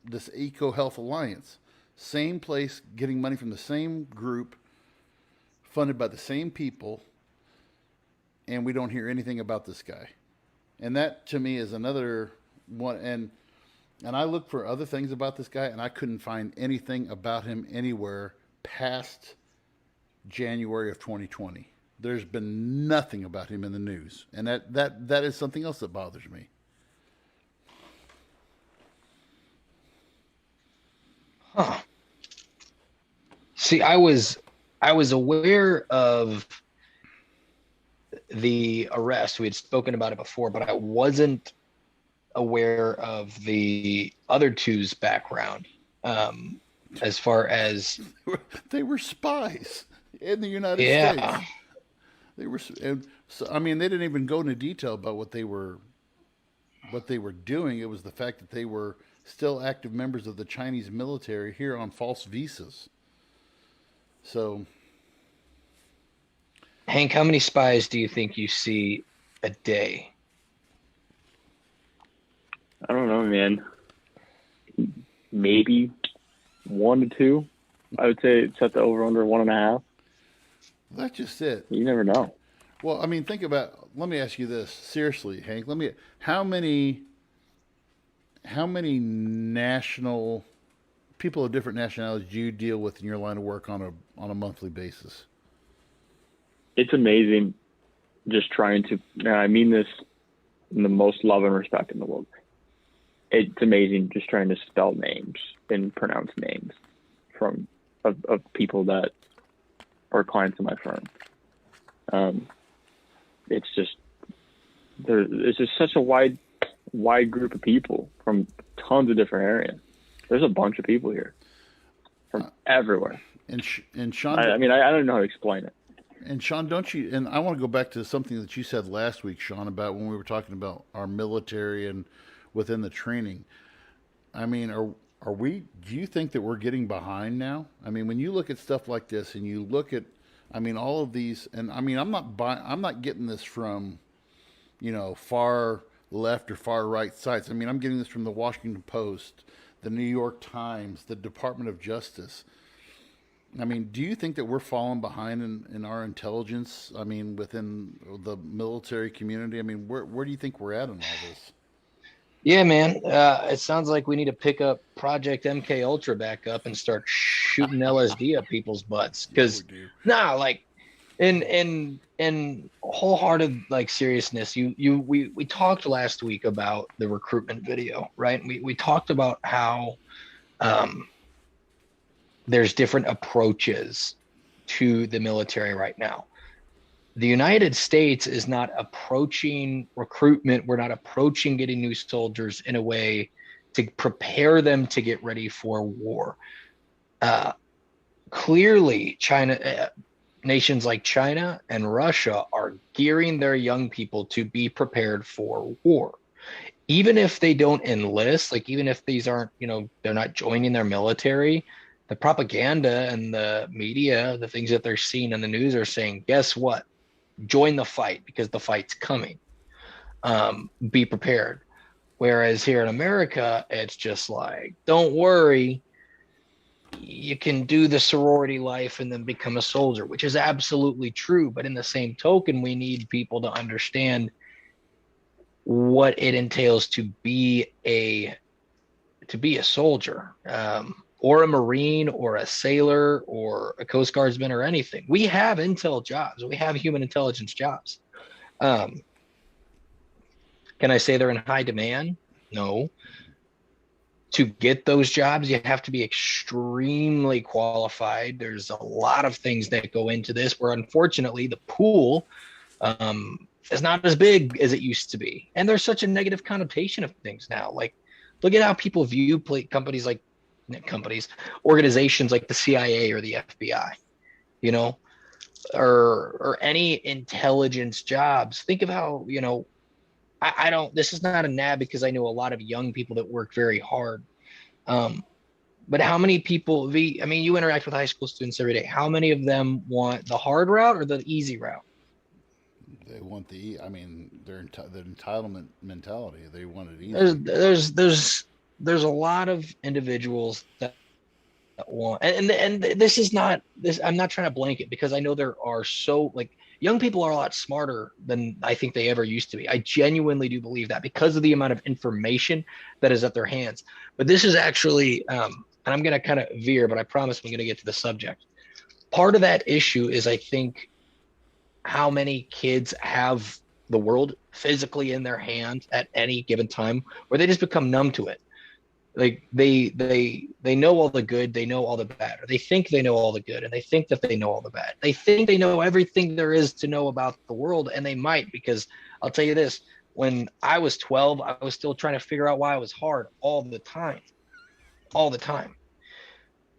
this Eco Health Alliance, same place, getting money from the same group, funded by the same people, and we don't hear anything about this guy. And that to me is another one. And I looked for other things about this guy, and I couldn't find anything about him anywhere past January of 2020. There's been nothing about him in the news, and that is something else that bothers me. Huh. See, I was aware of the arrest. We had spoken about it before, but I wasn't aware of the other two's background. As far as they were spies in the United States. They were, and so I mean, they didn't even go into detail about what they were doing. It was the fact that they were still active members of the Chinese military here on false visas. So, Hank, how many spies do you think you see a day? I don't know, man. Maybe 1 to 2. I would say set the over under 1.5. That's just it. You never know. Well, I mean, let me ask you this. Seriously, Hank, how many national people of different nationalities do you deal with in your line of work on a monthly basis? It's amazing just trying to, and I mean this in the most love and respect in the world. It's amazing just trying to spell names and pronounce names of people that are clients of my firm. It's just such a wide group of people from tons of different areas. There's a bunch of people here from everywhere. And Sean, I mean, I don't know how to explain it. And Sean, don't you? And I want to go back to something that you said last week, Sean, about when we were talking about our military and within the training. I mean, are we? Do you think that we're getting behind now? I mean, when you look at stuff like this, and you look at, I mean, all of these, and I mean, I'm not getting this from, far left or far right sites. I mean, I'm getting this from the Washington Post, the New York Times, the Department of Justice. I mean, do you think that we're falling behind in our intelligence? I mean, within the military community? I mean, where do you think we're at in all this? Yeah, man. It sounds like we need to pick up Project MK Ultra back up and start shooting LSD up people's butts. Because in wholehearted seriousness, we talked last week about the recruitment video, right? We talked about how there's different approaches to the military right now. The United States is not approaching recruitment. We're not approaching getting new soldiers in a way to prepare them to get ready for war. Uh, Clearly, nations like China and Russia are gearing their young people to be prepared for war. Even if they don't enlist, like even if these aren't, they're not joining their military, the propaganda and the media, the things that they're seeing in the news are saying, guess what? Join the fight because the fight's coming. Be prepared. Whereas here in America, it's just like, don't worry, you can do the sorority life and then become a soldier, which is absolutely true. But in the same token, we need people to understand what it entails to be a soldier, or a Marine or a sailor or a Coast Guardsman or anything. We have intel jobs. We have human intelligence jobs. Can I say they're in high demand? No. To get those jobs, you have to be extremely qualified. There's a lot of things that go into this where unfortunately the pool is not as big as it used to be. And there's such a negative connotation of things now. Like, look at how people view organizations like the CIA or the FBI, or any intelligence jobs. Think of how, I don't, this is not a nab because I know a lot of young people that work very hard. But how many people, you interact with high school students every day. How many of them want the hard route or the easy route? They want their entitlement mentality. They want it easy. There's a lot of individuals that want, and this is not this. I'm not trying to blanket because I know there are young people are a lot smarter than I think they ever used to be. I genuinely do believe that because of the amount of information that is at their hands. But this is actually, and I'm going to kind of veer, but I promise I'm going to get to the subject. Part of that issue is, I think, how many kids have the world physically in their hands at any given time, where they just become numb to it. Like they know all the good, they know all the bad, or they think they know all the good, and they think that they know all the bad. They think they know everything there is to know about the world, and they might, because I'll tell you this, when I was 12, I was still trying to figure out why it was hard all the time.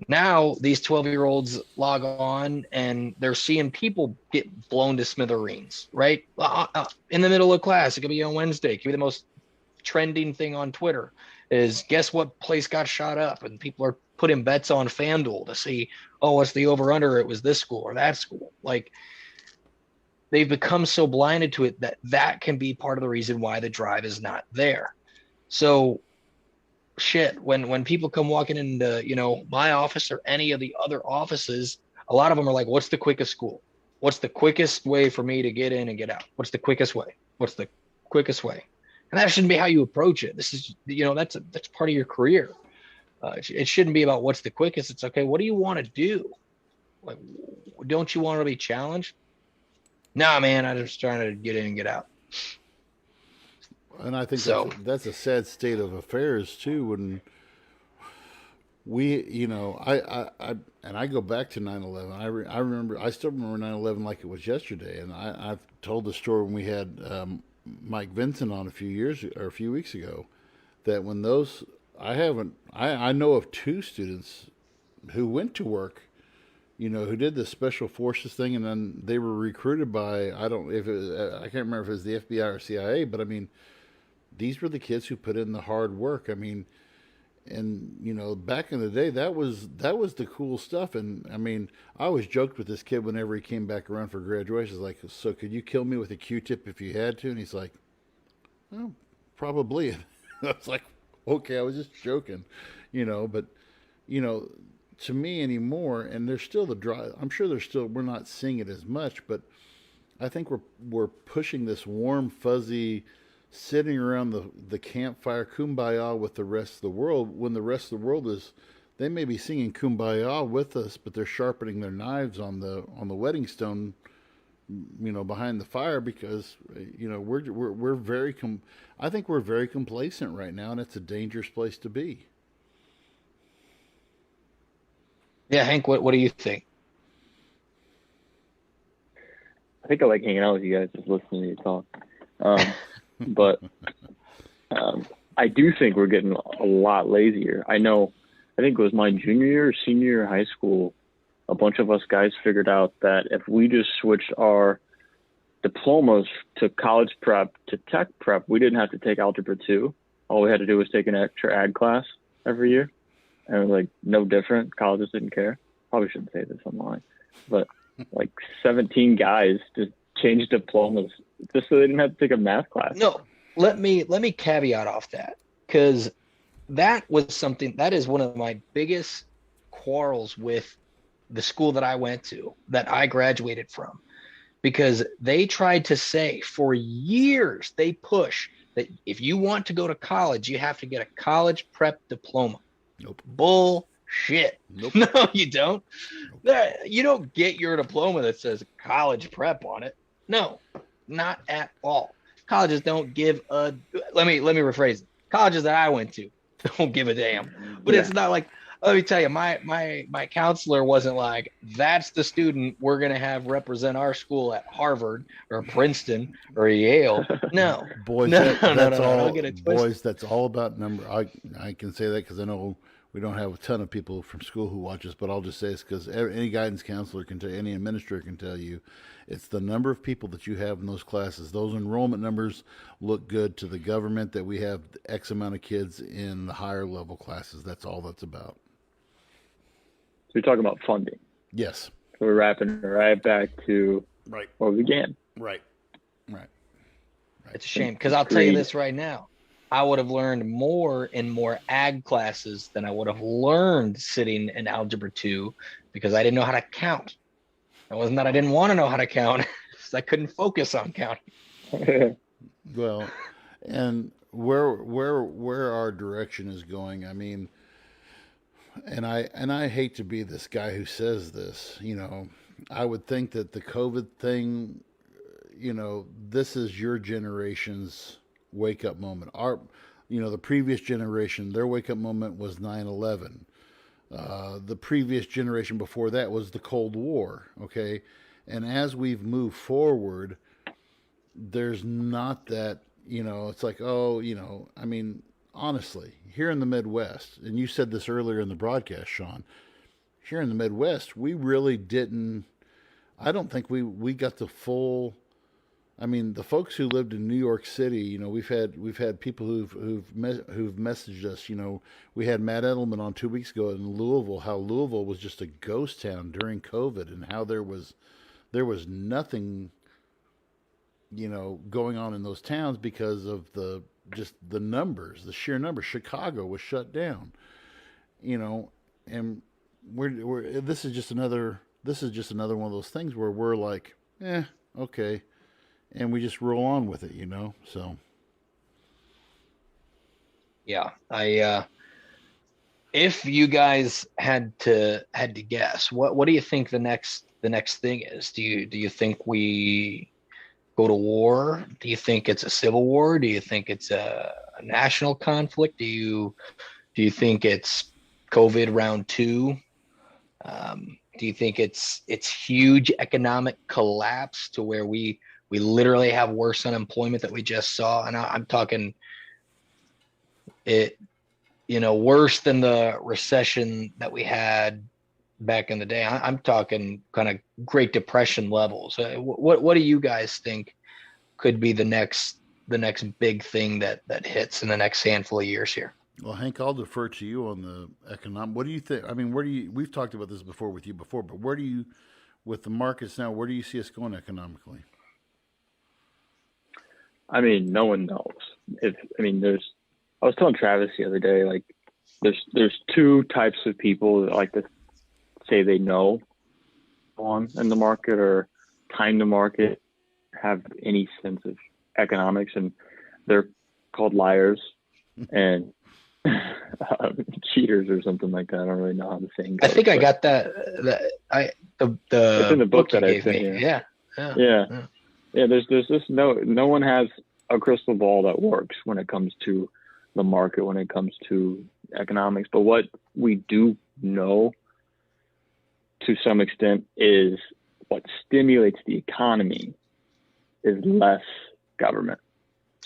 Now these 12-year-olds log on and they're seeing people get blown to smithereens, right? In the middle of class, it could be on Wednesday, it could be the most trending thing on Twitter is, guess what place got shot up? And people are putting bets on FanDuel to see, oh, what's the over under? It was this school or that school. Like, they've become so blinded to it that can be part of the reason why the drive is not there. So shit, when people come walking into, my office or any of the other offices, a lot of them are like, what's the quickest school? What's the quickest way for me to get in and get out? What's the quickest way? And that shouldn't be how you approach it. This is, that's part of your career. It shouldn't be about what's the quickest. It's okay, what do you want to do? Like, don't you want to be challenged? Nah, man, I'm just trying to get in and get out. And I think that's a sad state of affairs too. When I go back to 9/11. I still remember 9/11 like it was yesterday. And I've told the story when we had Mike Vincent on a few weeks ago, that when I know of two students who went to work, who did the special forces thing, and then they were recruited by, I can't remember if it was the FBI or CIA, but these were the kids who put in the hard work. And back in the day, that was the cool stuff. And I always joked with this kid whenever he came back around for graduation. Like, so could you kill me with a Q-tip if you had to? And he's like, well, probably. I was like, okay, I was just joking, but to me anymore, and there's still the drive. I'm sure we're not seeing it as much, but I think we're pushing this warm, fuzzy, sitting around the campfire kumbaya with the rest of the world, when the rest of the world they may be singing kumbaya with us, but they're sharpening their knives on the wedding stone, behind the fire, because we're very I think we're very complacent right now, and it's a dangerous place to be. Yeah, Hank, what do you think? I think I like hanging out with you guys, just listening to you talk. But I do think we're getting a lot lazier. I think it was my junior year or senior year of high school, a bunch of us guys figured out that if we just switched our diplomas to college prep to tech prep, we didn't have to take Algebra 2. All we had to do was take an extra ag class every year. And it was like no different. Colleges didn't care. Probably shouldn't say this online. But like 17 guys just changed diplomas just so they didn't have to take a math class. No, let me caveat off that, because that is one of my biggest quarrels with the school that I went to, that I graduated from, because they tried to say for years, they push that if you want to go to college, you have to get a college prep diploma. Nope. Bullshit. Nope. No, you don't. You don't get your diploma that says college prep on it. No, not at all. Colleges don't give a. Let me rephrase it. Colleges that I went to don't give a damn. But it's not like, let me tell you, my counselor wasn't like, that's the student we're gonna have represent our school at Harvard or Princeton or Yale. No, Boys, no, that's no, all. don't get it twisted. Boys, that's all about number. I can say that because I know we don't have a ton of people from school who watch us, but I'll just say this because any guidance counselor can tell you, any administrator can tell you, it's the number of people that you have in those classes. Those enrollment numbers look good to the government that we have X amount of kids in the higher level classes. That's all that's about. So you're talking about funding. Yes. So we're wrapping right back to Right. where we began. Right. It's a shame, because I'll tell you this right now. I would have learned more in more ag classes than I would have learned sitting in Algebra 2, because I didn't know how to count. It wasn't that I didn't want to know how to count. I couldn't focus on counting. Well, and where our direction is going, I mean, and I hate to be this guy who says this, I would think that the COVID thing, this is your generation's wake up moment. The previous generation, their wake up moment was 9/11. The previous generation before that was the Cold War. Okay. And as we've moved forward, there's not that, it's like, I mean, honestly, here in the Midwest, and you said this earlier in the broadcast, Sean, here in the Midwest, we really didn't, I don't think we got the full. I mean, the folks who lived in New York City, we've had people who've messaged us. We had Matt Edelman on 2 weeks ago in Louisville. How Louisville was just a ghost town during COVID, and how there was nothing, going on in those towns because of the numbers, the sheer numbers. Chicago was shut down, and this is just another one of those things where we're like, okay. And we just roll on with it, so. Yeah. If you guys had to guess, what do you think the next thing is? Do you think we go to war? Do you think it's a civil war? Do you think it's a national conflict? Do you think it's COVID round 2? Do you think it's huge economic collapse to where we literally have worse unemployment that we just saw? And I'm talking it, worse than the recession that we had back in the day. I'm talking kind of Great Depression levels. What do you guys think could be the next big thing that hits in the next handful of years here? Well, Hank, I'll defer to you on the economic. What do you think? I mean, we've talked about this before with you before, but with the markets now, where do you see us going economically? I mean, no one knows. I was telling Travis the other day, like, there's two types of people that like to say they know on in the market or time the market, have any sense of economics, and they're called liars and cheaters or something like that. I don't really know how the saying goes. I think I got that. It's in the book that I sent you. Yeah. There's this no one has a crystal ball that works when it comes to the market, when it comes to economics. But what we do know to some extent, is what stimulates the economy is less government.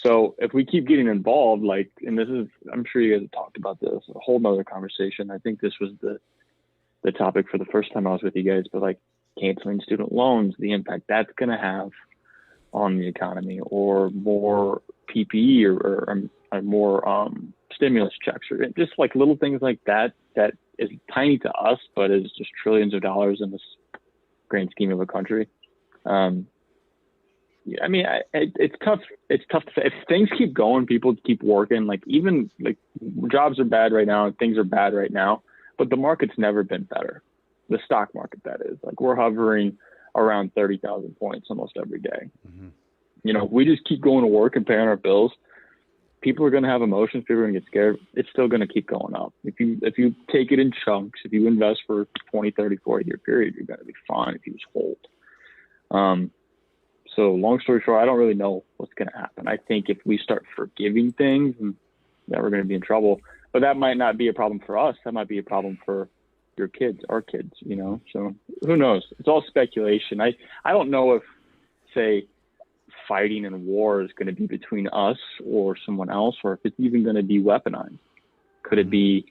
So if we keep getting involved, like, and this is, I'm sure you guys have talked about this, a whole nother conversation. I think this was the topic for the first time I was with you guys, but like canceling student loans, the impact that's going to have on the economy, or more PPE or more stimulus checks, or just like little things like that, that is tiny to us, but is just trillions of dollars in this grand scheme of a country. I mean, it's tough. It's tough to say. If things keep going, people keep working. Like, even like jobs are bad right now, and things are bad right now, but the market's never been better. The stock market, that is. Like, we're hovering around 30,000 points almost every day. Mm-hmm. You know, we just keep going to work and paying our bills. People are going to have emotions. People are going to get scared. It's still going to keep going up. If you take it in chunks, if you invest for 20, 30, 40-year period, you're going to be fine if you just hold. So long story short, I don't really know what's going to happen. I think if we start forgiving things, then we're going to be in trouble. But that might not be a problem for us. That might be a problem for your kids, our kids, you know. So who knows? It's all speculation. I don't know if, say, fighting and war is going to be between us or someone else, or if it's even going to be weaponized. Could it be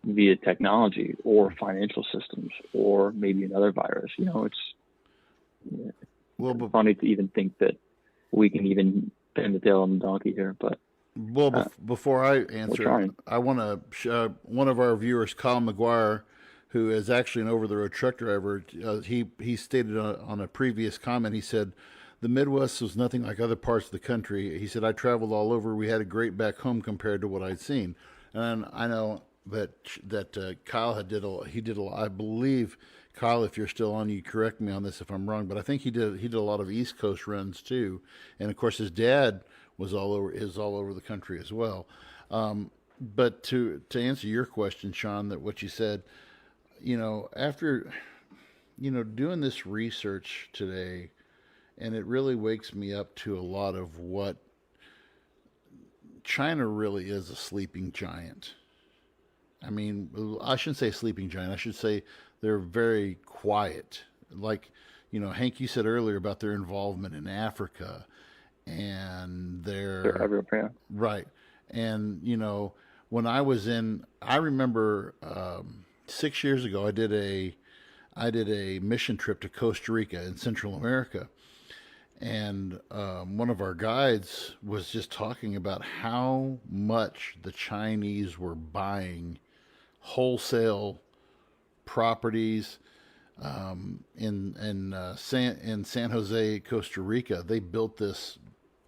via technology or financial systems or maybe another virus? You know, it's funny to even think that we can even pin the tail on the donkey here. But before I answer, I want to one of our viewers, Kyle McGuire, who is actually an over-the-road truck driver. He stated on a previous comment, he said, the Midwest was nothing like other parts of the country. He said, I traveled all over. We had a great back home compared to what I'd seen. And I know that Kyle did a lot. I believe, Kyle, if you're still on, you correct me on this if I'm wrong, but I think he did a lot of East Coast runs too. And of course, his dad was all over the country as well. But to answer your question, Sean, that what you said, you know, after, you know, doing this research today, and it really wakes me up to a lot of what China really is, a sleeping giant. I mean, I shouldn't say sleeping giant. I should say they're very quiet. Like, you know, Hank, you said earlier about their involvement in Africa, and they're everywhere. Right. And, you know, when I remember 6 years ago, I did a mission trip to Costa Rica in Central America. And one of our guides was just talking about how much the Chinese were buying wholesale properties in San Jose, Costa Rica. They built this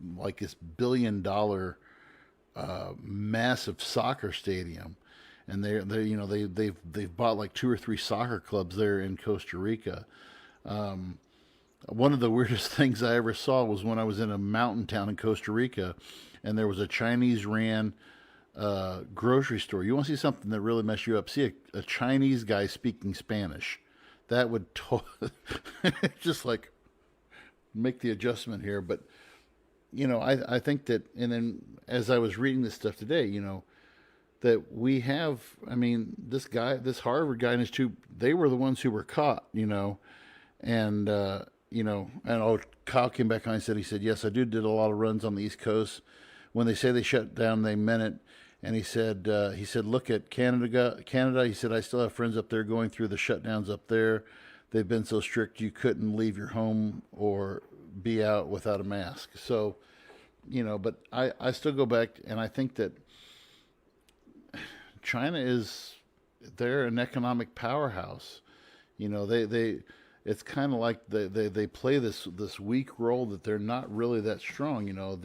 $1 billion massive soccer stadium, and they've bought like 2 or 3 soccer clubs there in Costa Rica. One of the weirdest things I ever saw was when I was in a mountain town in Costa Rica, and there was a Chinese ran grocery store. You want to see something that really mess you up? See a Chinese guy speaking Spanish. That would just like make the adjustment here. But, you know, I think that, and then as I was reading this stuff today, you know, that we have, I mean, this Harvard guy and his they were the ones who were caught, you know, and, you know, and Kyle came back on and he said, yes, I did a lot of runs on the East Coast. When they say they shut down, they meant it. And he said, look at Canada. He said, I still have friends up there going through the shutdowns up there. They've been so strict you couldn't leave your home or be out without a mask. So, you know, but I still go back, and I think that China they're an economic powerhouse. You know, it's kind of like they play this weak role, that they're not really that strong. You know,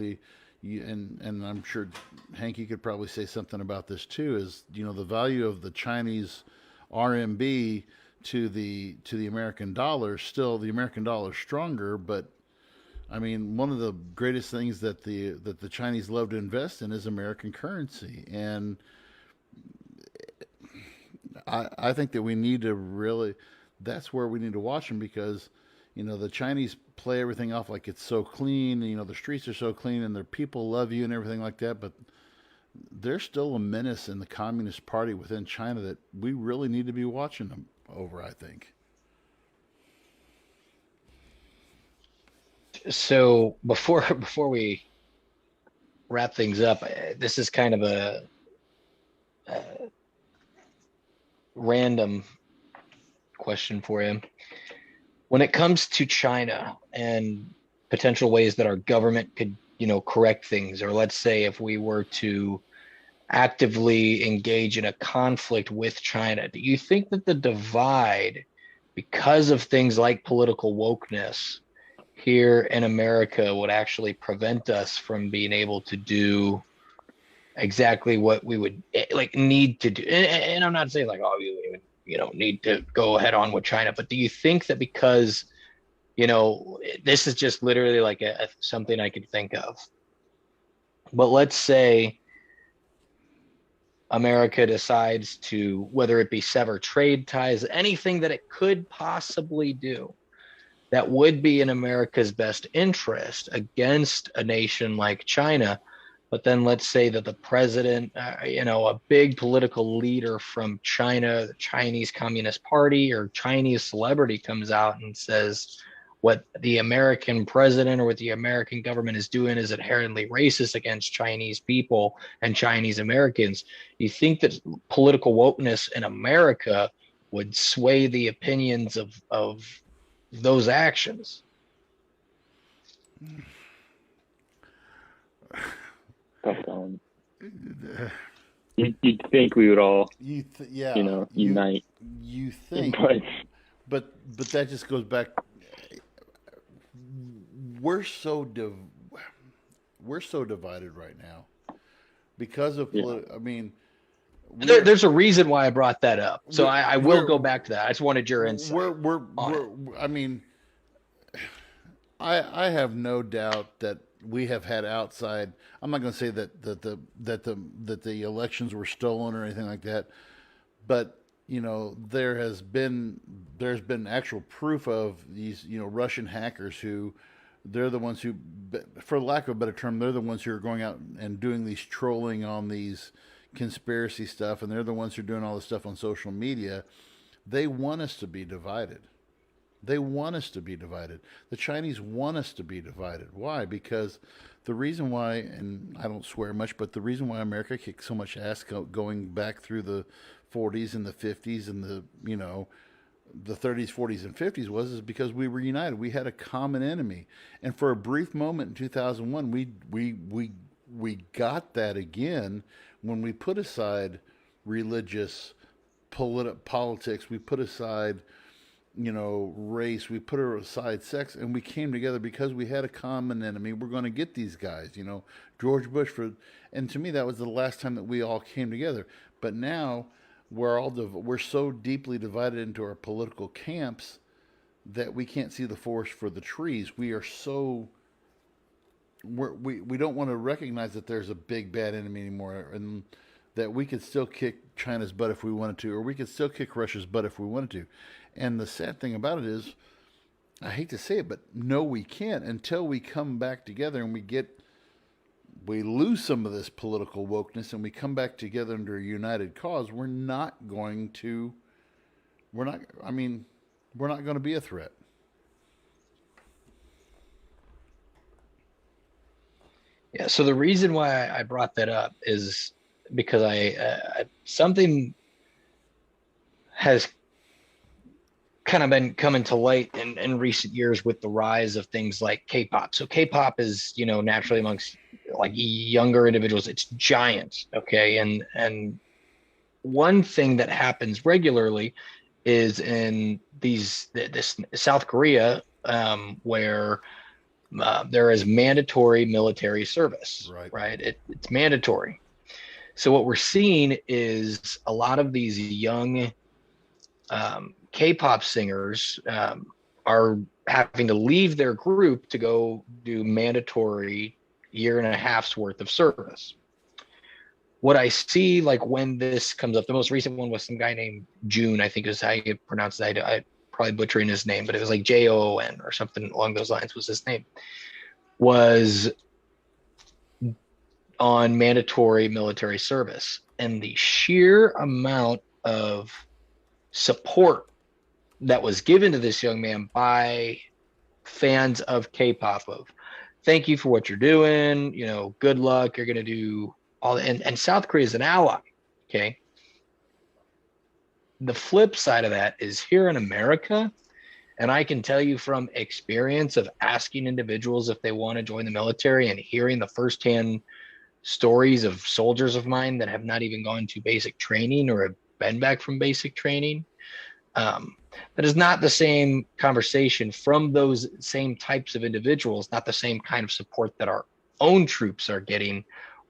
and I'm sure Hanky could probably say something about this too, is, you know, the value of the Chinese RMB to the American dollar. Still, the American dollar is stronger, but I mean, one of the greatest things that the Chinese love to invest in is American currency. And I think that we need to really, that's where we need to watch them, because, you know, the Chinese play everything off like it's so clean, and, you know, the streets are so clean and their people love you and everything like that. But there's still a menace in the Communist Party within China that we really need to be watching them over, I think. So before we wrap things up, this is kind of a random question for you. When it comes to China and potential ways that our government could, correct things, or let's say if we were to actively engage in a conflict with China, do you think that the divide, because of things like political wokeness here in America, would actually prevent us from being able to do exactly what we would like need to do? And I'm not saying like, oh, you need to go head on with China, but do you think that because this is just literally like something I could think of, but let's say America decides to, whether it be sever trade ties, anything that it could possibly do that would be in America's best interest against a nation like China. But then let's say that the president, a big political leader from China, the Chinese Communist Party, or Chinese celebrity comes out and says what the American president or what the American government is doing is inherently racist against Chinese people and Chinese Americans. You think that political wokeness in America would sway the opinions of those actions? Tough one. You'd think we would all, yeah, unite. You think, but that just goes back. We're so divided right now because of I mean, there's a reason why I brought that up, so I will go back to that. I just wanted your insight. I mean, I have no doubt that we have had outside. I'm not going to say that the elections were stolen or anything like that, but there's been actual proof of these Russian hackers who. They're the ones who, for lack of a better term, they're the ones who are going out and doing these trolling on these conspiracy stuff, and they're the ones who are doing all this stuff on social media. They want us to be divided. They want us to be divided. The Chinese want us to be divided. Why? Because the reason why, and I don't swear much, but the reason why America kicked so much ass going back through the 40s and the 50s and the 30s, 40s, and 50s is because we were united. We had a common enemy, and for a brief moment in 2001, we got that again when we put aside religious politics. We put aside race. We put aside sex, and we came together because we had a common enemy. We're going to get these guys. George Bush and to me that was the last time that we all came together. But now. We're so deeply divided into our political camps that we can't see the forest for the trees. We don't want to recognize that there's a big bad enemy anymore, and that we could still kick China's butt if we wanted to, or we could still kick Russia's butt if we wanted to. And the sad thing about it is, I hate to say it, but no, we can't until we come back together and we lose some of this political wokeness and we come back together under a united cause. We're not going to be a threat. Yeah. So the reason why I brought that up is because something has kind of been coming to light in recent years with the rise of things like K-pop. So K-pop is, naturally amongst like younger individuals, it's giant. Okay. And one thing that happens regularly is in this South Korea, where there is mandatory military service, right? It's mandatory. So what we're seeing is a lot of these young K-pop singers are having to leave their group to go do mandatory 1.5 years worth of service. What I see, like when this comes up, the most recent one was some guy named June, I think is how you pronounce it. I probably butchering his name, but it was like Jon or something along those lines was his name, was on mandatory military service. And the sheer amount of support that was given to this young man by fans of K-pop of thank you for what you're doing, good luck, you're going to do all, and South Korea is an ally. Okay. The flip side of that is here in America, and I can tell you from experience of asking individuals if they want to join the military and hearing the firsthand stories of soldiers of mine that have not even gone to basic training or have been back from basic training. That is not the same conversation from those same types of individuals, not the same kind of support that our own troops are getting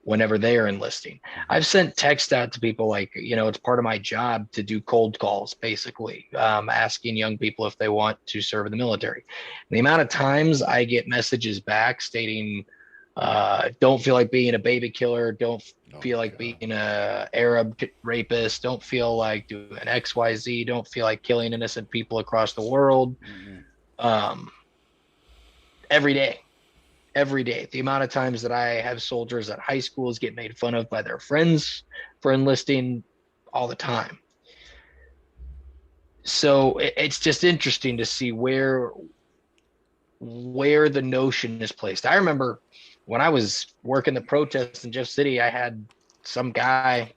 whenever they are enlisting. I've sent text out to people like, it's part of my job to do cold calls, basically, asking young people if they want to serve in the military. And the amount of times I get messages back stating, don't feel like being a baby killer, don't feel like being a Arab rapist, don't feel like doing XYZ, don't feel like killing innocent people across the world. Every day, the amount of times that I have soldiers at high schools get made fun of by their friends for enlisting, all the time. So it's just interesting to see where the notion is placed. I remember when I was working the protests in Jeff City, I had some guy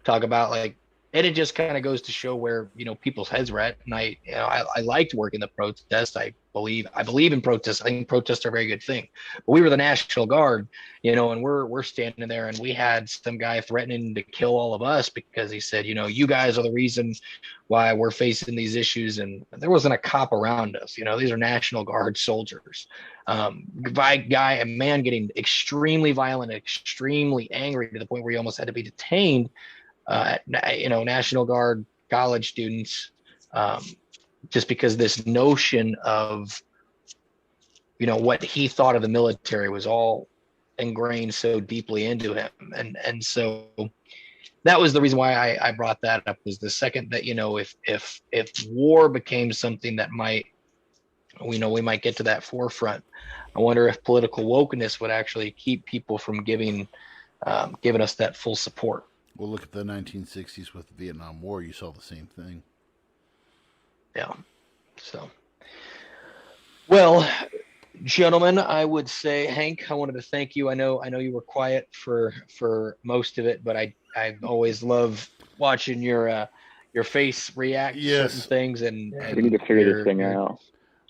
talk about and it just kind of goes to show where, people's heads were at. And I liked working the protest. I believe in protests. I think protests are a very good thing. But we were the National Guard, and we're standing there, and we had some guy threatening to kill all of us because he said, you guys are the reason why we're facing these issues. And there wasn't a cop around us. These are National Guard soldiers. A man getting extremely violent, extremely angry to the point where he almost had to be detained. National Guard college students, just because this notion of, what he thought of the military was all ingrained so deeply into him. And so that was the reason why I brought that up, was the second that, if war became something that might, we might get to that forefront. I wonder if political wokeness would actually keep people from giving us that full support. Well, look at the 1960s with the Vietnam War. You saw the same thing. Yeah. So, well, gentlemen, I would say, Hank, I wanted to thank you. I know you were quiet for most of it, but I always love watching your face react to certain things, and we need to figure this thing out.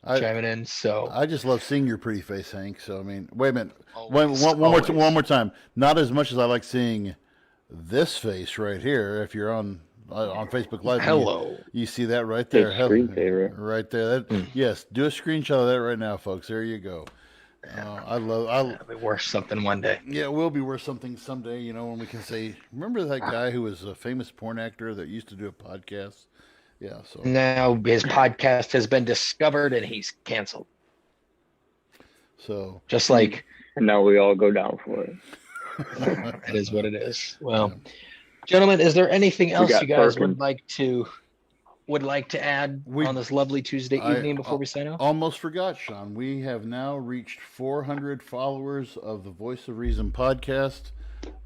Chiming in. So I just love seeing your pretty face, Hank. So I mean, wait a minute, one more time. Not as much as I like seeing this face right here. If you're on Facebook Live, hello, you see that right there. Screensaver. Right there. Yes, do a screenshot of that right now, folks. There you go. It'll be worth something one day. Yeah, it will be worth something someday. When we can say, remember that guy who was a famous porn actor that used to do a podcast? Yeah. So now his podcast has been discovered and he's canceled. So just like, and now we all go down for it. It is what it is. Well, gentlemen, is there anything else you guys would like to add on this lovely Tuesday evening before we sign off? Almost forgot, Sean. We have now reached 400 followers of the Voice of Reason podcast.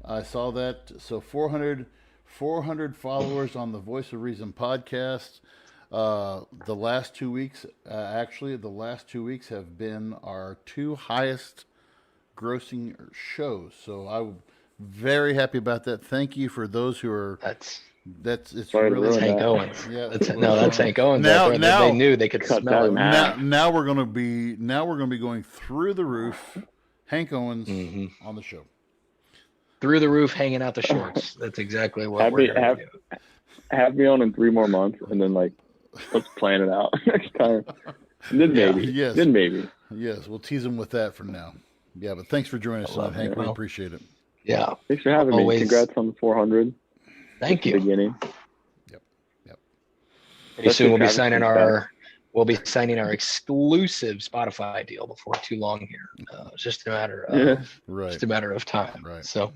I saw that. So 400 followers on the Voice of Reason podcast. The last 2 weeks, have been our two highest grossing shows. So I'm very happy about that. Thank you for those who are. It's really Hank Owens. Yeah, that's Hank Owens. Now they knew they could smell it. Now we're going to be going through the roof. Hank Owens on the show. Through the roof, hanging out the shorts. That's exactly what we're going to do. Have me on in 3 more months, and then let's plan it out next time. And then maybe. Yes. Then maybe. Yes, we'll tease them with that for now. Yeah, but thanks for joining us, Hank. We appreciate it. Yeah. Thanks for having me. Congrats on the 400. Thank you. Beginning. Yep. Pretty soon we'll be signing our exclusive Spotify deal before too long here. It's just a matter of time. Right. So,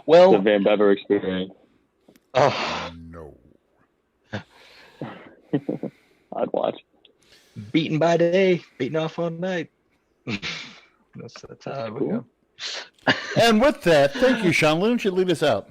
well, the Van Bever experience. Oh no. I'd watch. Beaten by day, beaten off all night. That's how it would go. And with that, thank you, Sean. Why don't you lead us out?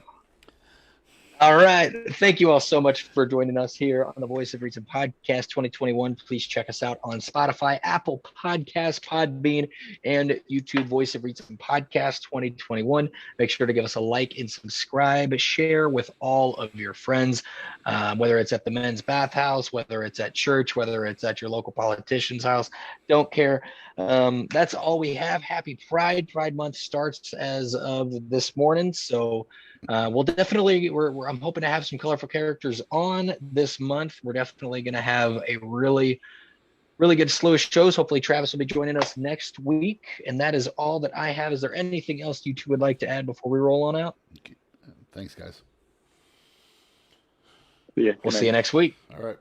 All right. Thank you all so much for joining us here on the Voice of Reason Podcast 2021. Please check us out on Spotify, Apple Podcasts, Podbean, and YouTube Voice of Reason Podcast 2021. Make sure to give us a like and subscribe. Share with all of your friends, whether it's at the men's bathhouse, whether it's at church, whether it's at your local politician's house. Don't care. That's all we have. Happy Pride. Pride Month starts as of this morning. So we'll definitely, I'm hoping to have some colorful characters on this month. We're definitely going to have a really good slew of shows. Hopefully Travis will be joining us next week. And that is all that I have. Is there anything else you two would like to add before we roll on out? Thanks, guys. Yeah, We'll see you next week. All right.